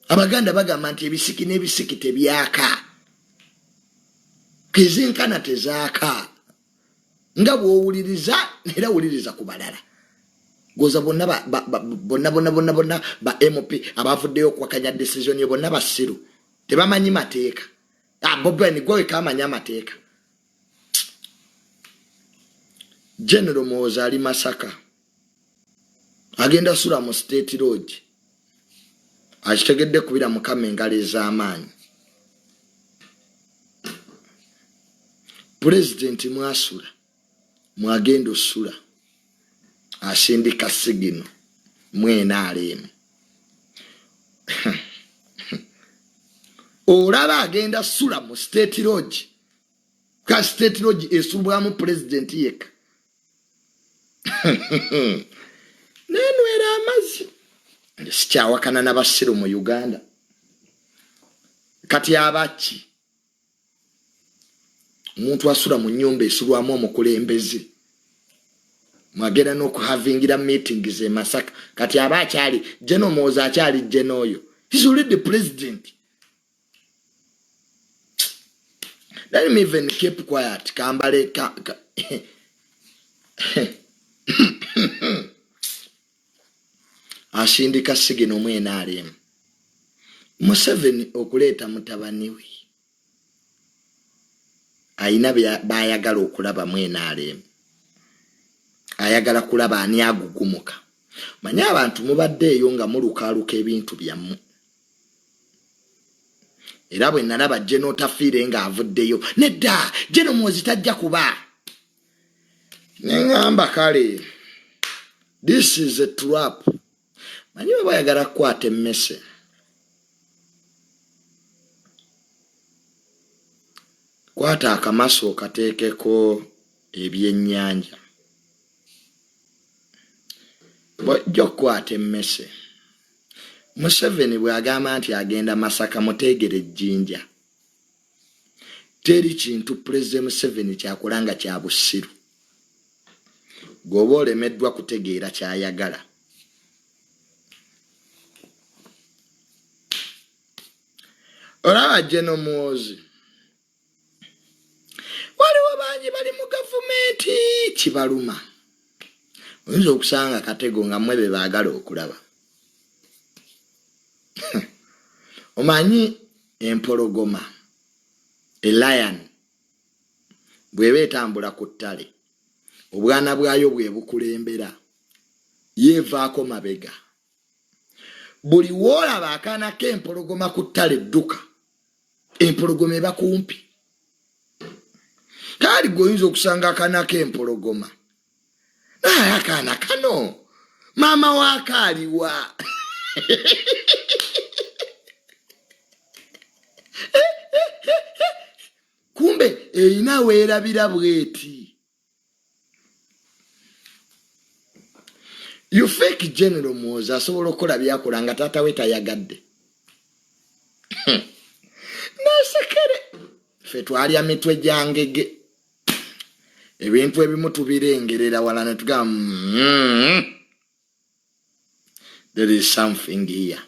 Abaganda bagamba nti ebisiki n'ebisiki tebyaka. Kezenkana tezaaka. Nga bw'owuliriza era wuliriza ku balala. Goza bonna ba MP abavuddeyo okwakanya decision yo bonna basiru. Tebamanyi mateeka. Bobi Wine gwe kamanya mateeka. General Muhoozi ali Masaka. Agenda sula mu State Road. Akitegedde kubira Mukama engalo ez'amaanyi. President mwasula. Mwagenda osula. Asindika sigino. Mwena alemu. Olaba agenda sula mu State Road. Ka State Road esubwamu president yeka. Nenwera amazzi. Sikyawakana n'abasiru mu Uganda. Kati abaki. Omuntu asula mu nnyumba esulwamu omukulembeze. Mwagenda n'okuhavingira meetings e Masaka. Kati abakyali General Muhoozi akyali General oyo. He's already the president. Let me even keep quiet. Kambale Asindika sigino mwena alemu. Museveni okuleeta mutabani we ayina bayagala okulaba mwenaalemu ayagala kulaba ani agugumuka manya abantu mubaddeeyo nga mulukaaluka ebintu byammwe era bwe nalaba Jeno tafiire nga avuddeyo nedda Jeno Muhoozi tajja kuba neŋŋamba kale this is a trap manyi bwe bayagala kukwata emmese kwata akamaso kateekeko ebyennyanja bw'ojja okukwata emmese Museveni bw'agamba nti agenda Masaka muteegere ejjinja teri kintu Pulezidenti Museveni kyakulanga kya bussiru gwoba olemeddwa kutegeera kyayagala olaba Jeno Muhoozi waliwo bangi bali mu gavumenti kibaluma oyinza okusanga katego nga mmwe be baagala okulaba omanyi empologoma lion bw'eba etambula ku ttale obwana bwayo bwe bukulembera yeevaako mabega buli woolaba akaana k'empologoma ku ttale edduka empologoma eba kumpi kali goyinza okusanga akaana k'empologoma naye akaana kano maama waakaaliwa kumbe erina weerabira bweti you fake General Muhoozi asobola okukola byakola nga taata we tayagadde nasekere ffe twalya mitwe gyangege ebintu ebimu tubirengerera wala ne tugamba there is something here.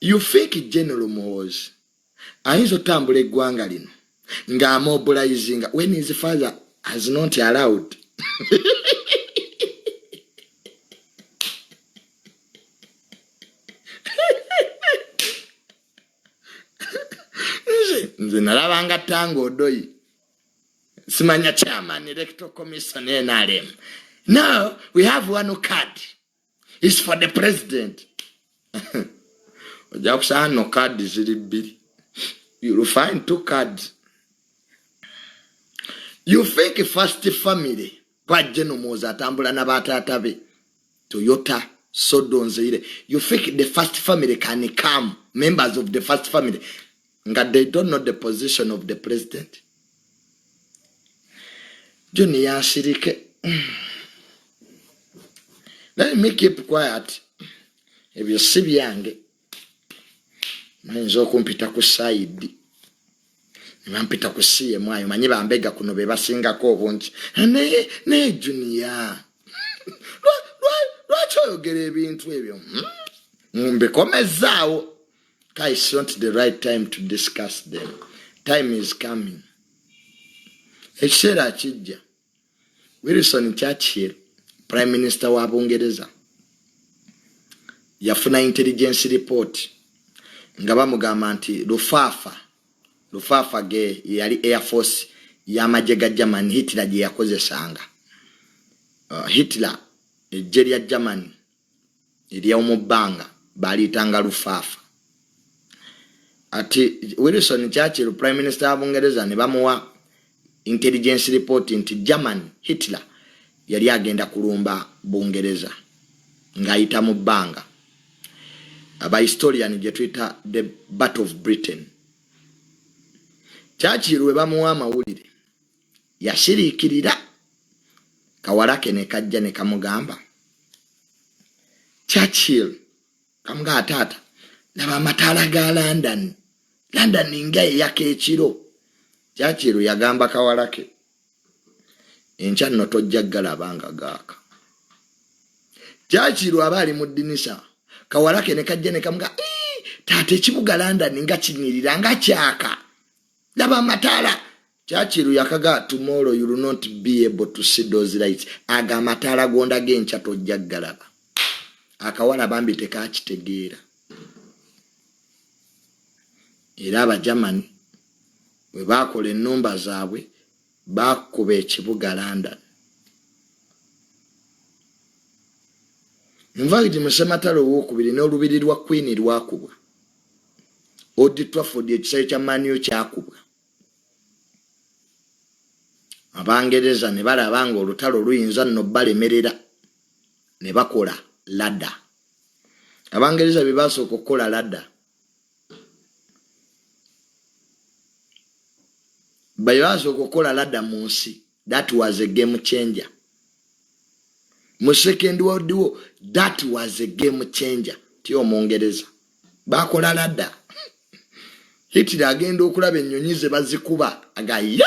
You fake General Muhoozi ayinza otambula eggwanga lino nga mobilizing when his father has not allowed nze nalabanga tango odoyi simanya chairman electoral commission NRM. Now we have one card. It's for the president. No card is really big. You will find 2 cards. You fake first family. Kwa Jeno Muhoozi atambula na batata be. Toyota, Sodonzeire. You fake the first family can come. Members of the first family. Nga they don't know the position of the president. Johnny Yashirike. Let me keep quiet. If you see young, manzo kumpita ku side. Nimampita ku siye mwayo manyi bambega kuno be basinga ko obungi. Ne Junior. Lwaki oyogera ebintu ebyo? Mbekomezaawo. It's not the right time to discuss them. Time is coming. Ekiseera kijja. Wilson Churchill, Prime Minister wa Bungereza, yafuna intelligence report nga bamugamba nti Lufafa ge yali Air Force y'amagye ga German Hitler gye yakozesanga. Hitler ejje lya German erya mu bbanga balitanga Lufafa. Ati Wilson Churchill, Prime Minister wa Bungereza, ne bamuwa intelligence report nti German Hitler yali agenda kulumba Bungereza ng'ayita mu bbanga. Aba historian gye tuyita the Battle of Britain. Churchill we bamuwa amawulire yasiriikirira. Kawalake ne kajja ne kamugamba, Churchill kamugamba taata laba amataala ga London nga eyaka ekiro. Churchill yagamba Kawalake, enkya nno tojja galabanga gaaka. Churchill aba ali mu ddinisa, Kawalake ne kajja ne kamuga, taata ekibuga London nga kinyirira nga kyaka. Laba amataala. Churchill yakaga, tomorrow you will not be able to see those lights. Aga amataala gonda genkya tojja galaba. Akawala bambi tekakitegeera. era Abajamani bwe bakola ennumba zaabwe bakuba ekibuga London. Nvaiti Musematalo owokubiri n'olubiri lwa Queen lwakubwa. Old Trafford ekisayi kya Manu kyakubwa. Abangereza ne balaba nga olutalo luyinza nno balemerera ne bakola ladda. Abangereza be basooka okukola ladda. Bayasooka okukola ladda mu nsi. That was a game changer. Mu Second World War, that was a game changer. Ti Omungereza bakola ladda. Hitler agenda okulaba ennyonyi ze bazikuba agaye.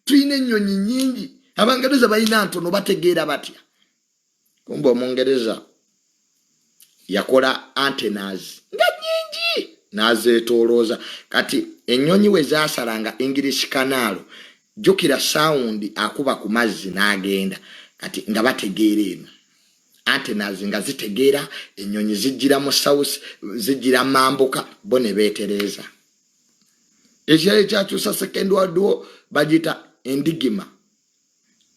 Tuyina ennyonyi nnyingi. Abangereza balina ntono bategeera batya. Kumbe Omungereza yakola antennas nga nnyingi n'azeetoolooza. Kati ennyonyi we zaasalanga English Canal, jjukira sound akuba ku mazzi n'agenda. Kati nga bategeera eno. Antennas nga zitegeera ennyonyi zijjira mu south, zijjira mambuka, bo ne beetereeza. Ekirala ekyakyusa Second World War bagita endigima.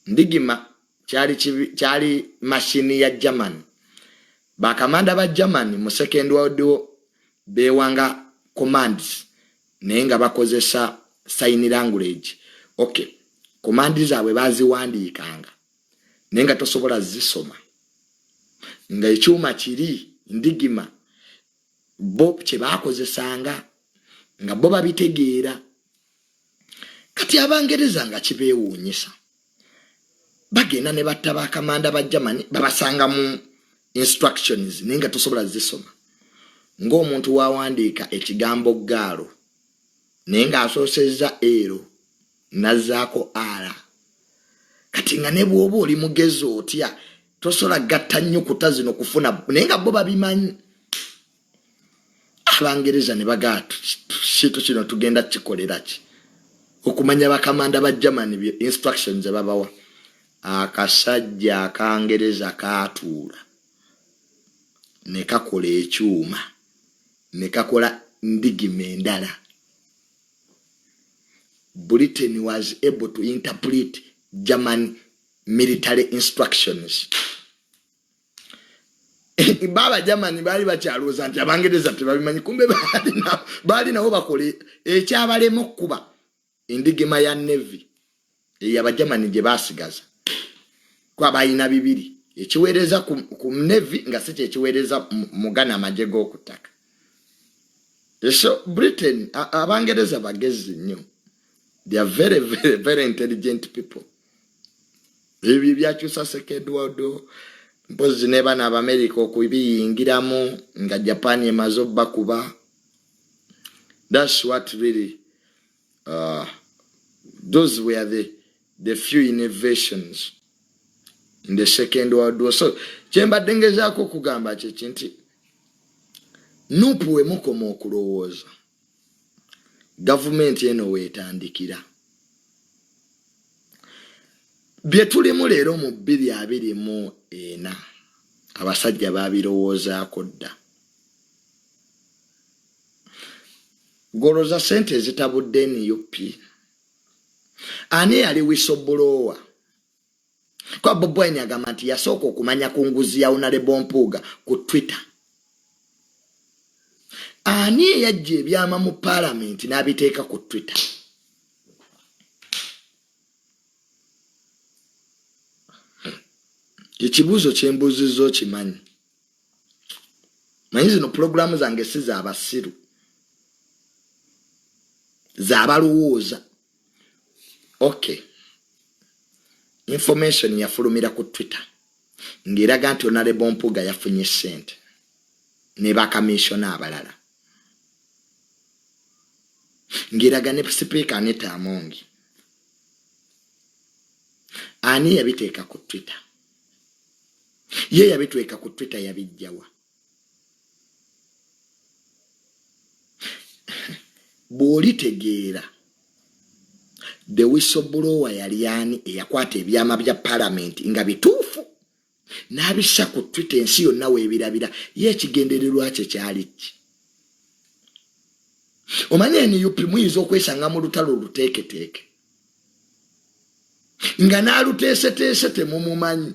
Ndigima kyali mashini ya German. Bakamanda ba German mu Second World War bewanga commands naye nga bakozesa sign language. Okay, commands zaabwe baziwandiikanga naye nga tosobola zisoma. Nga ekyuma kiri ndigima bo kye bakozesanga nga bo babitegeera. Kati Abangereza nga kibeewuunyisa bagenda ne batta bakamanda ba German babasanga mu instructions naye nga tosobola zisoma. Ng'omuntu wawandiika ekigambo gaalo naye nga asoosezza ero nazzaako ala. Kati nga ne bw'oba oli mugezi otya tosobola gatta nnyukuta zino kufuna naye nga bo babimanyi. Abangereza ne bagaatu kitu kino tugenda kikolera ki okumanya bakamanda ba German bye instructions babawa. Akasajja akangereza kaatuula ne kakola ekyuma ne kakola ndigima endala. Britain was able to interpret German military instructions. Baba German bali bakyalooza nti Abangereza tebabimanyi, kumbe bali nabo bakole ekyabalema okuba endigima ya Navy ey'Abagermani gye baasigaza. Kwa bayina bibiri ekiweereza ku Navy nga si kyekiweereza mugana amagye g'oku ttaka. So Britain Abangereza bagezi nnyo. They are very, very, very intelligent people. Ebyo byakyusa Second World War. Mpozi ne bana America okubiyingiramu nga Japan emaze obbakuba. That's what really those were the few innovations in the Second World War. So kyembadde ngezaako okugamba kye kinti nupu we mukoma okulowooza gavumenti eno weetandikira. Bye tulimu leero mu 2024 abasajja babirowoozaako dda. Goloza sente zitabudde NUP. Ani yali whistleblower? Kwa Bobi Wine agamba nti yasooka okumanya ku nguzi ya Honorable Mpuuga ku Twitter. Ani eyajja ebyama mu Parliament n'abiteeka ku Twitter? Ekibuuzo kyembuuzizza okimanyi. Manyi zino programu zange si z'abasiru, z'abalowooza. Okay. Information yafulumira ku Twitter ng'eraga nti Honorable Mpuuga yafunye ssente ne bakamishona abalala. Ng'eraga ne Speaker ne Tamale. Ani yabiteeka ku Twitter? Ye yabitweka ku Twitter yabijjawa. Bw'olitegeera the whistleblower yali ani eyakwata ebyama bya Parliament nga bituufu n'abissa ku Twitter ensi yonna weebirabira, ye ekigendererwa kye kyali ki? Omanye ni yupi mwizo okwesanga mu lutalo luteeketeeke. Nga naalutese temumumanyi.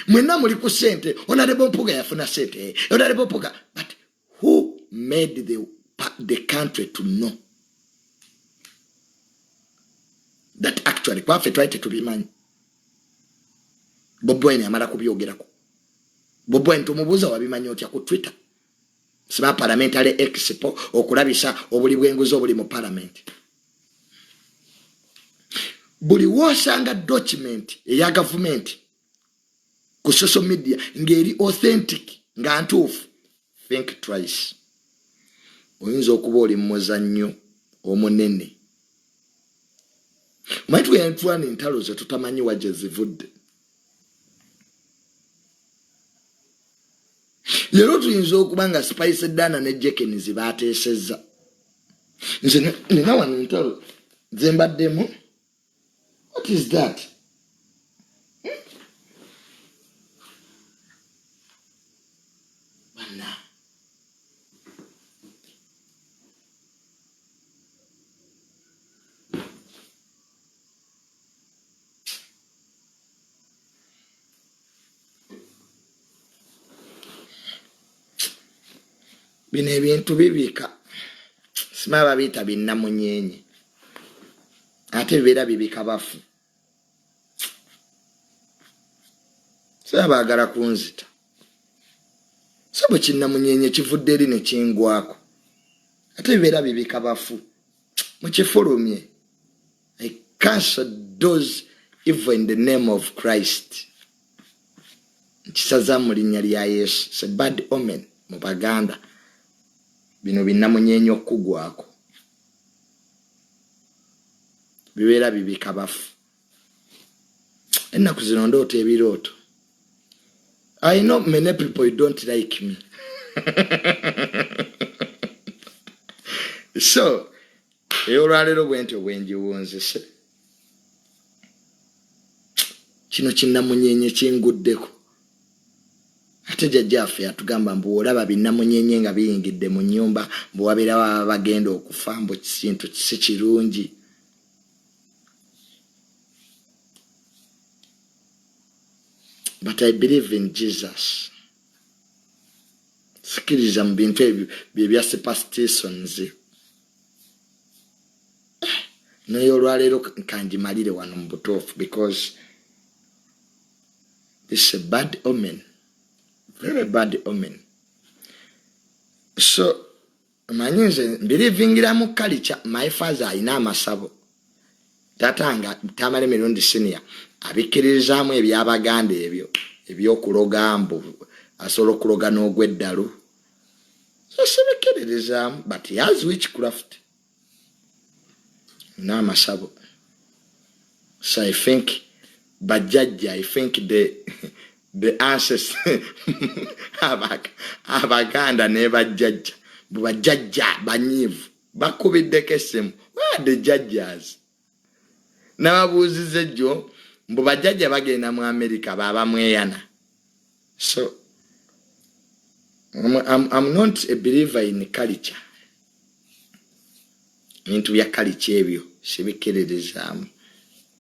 Mwenna muli ku sente, Honorable Mpuga yafuna sente. Honorable Mpuga, but who made the country to know that actually kwafe twaite tubimanyi? Bobi Wine amala kubyogerako. Bobi Wine tumubuuza wabimanyi otya ku Twitter? Siba parliamentary expo okulabisa obuli bw'enguzi obuli mu parliament. Buli wosanga document ya government ku social media ngeri authentic nga ntuufu, think twice. Oyinza okuba oli muzannyo omunene. Maitu yantwana entalo ze tutamanyi waje zivudde. Lero tuyinza okuba nga Spice Dana ne Jekeni zibateesezza. Nze nina wano entalo ze mbaddemu. What is that? Bana. Bino ebintu bibika. Simaba bita binnamunyenye. Ate bibeera bibika bafu. Sabaagala kunzita. Sabo kinnamunyenye kivudde eri ne kingwako. Ate bibeera bibika bafu. Mukifulumye. I cancel those evil in the name of Christ. Nkisaza mu linnya lya Yesu. It's a bad omen mu Baganda. Bino binnamunyenye okugwako. Bibeera bibika bafu. Ennaku zino ndoota ebirooto. I know many people don't like me. So, olwaleero bwentyo bwenjiwunzise. Kino kinnamunyenye kinguddeko. Ate jjajjaffe yatugamba mbu olaba binnamunyenye nga biyingidde mu nnyumba mbu wabeera baba bagenda okufa mbu kintu si kirungi. But I believe in Jesus. Sikiriza mu bintu ebyo bya superstitions. Naye olwaleero kanjimalire wano mu butuufu because it's a bad omen. Very bad omen. So, manyize belivingira mu culture my father ayina amasabo. Tatanga Tamale mirundi senior abikiririzaamu eby'Abaganda ebyokuloga mbu asobola okuloga n'ogw'eddalu. So sibikiririzaamu, but he has witchcraft. N'amasabo. So I think bajjajja, I think the ancestors Abaganda ne bajjajja bajjajja banyiivu bakubiddeko essimu. Where are the judges? Nababuuziza ejjo mbu bajjajja bagenda mu America baba mweyana. So I'm not a believer in culture. Into ya culture ebyo sibikiririzaamu.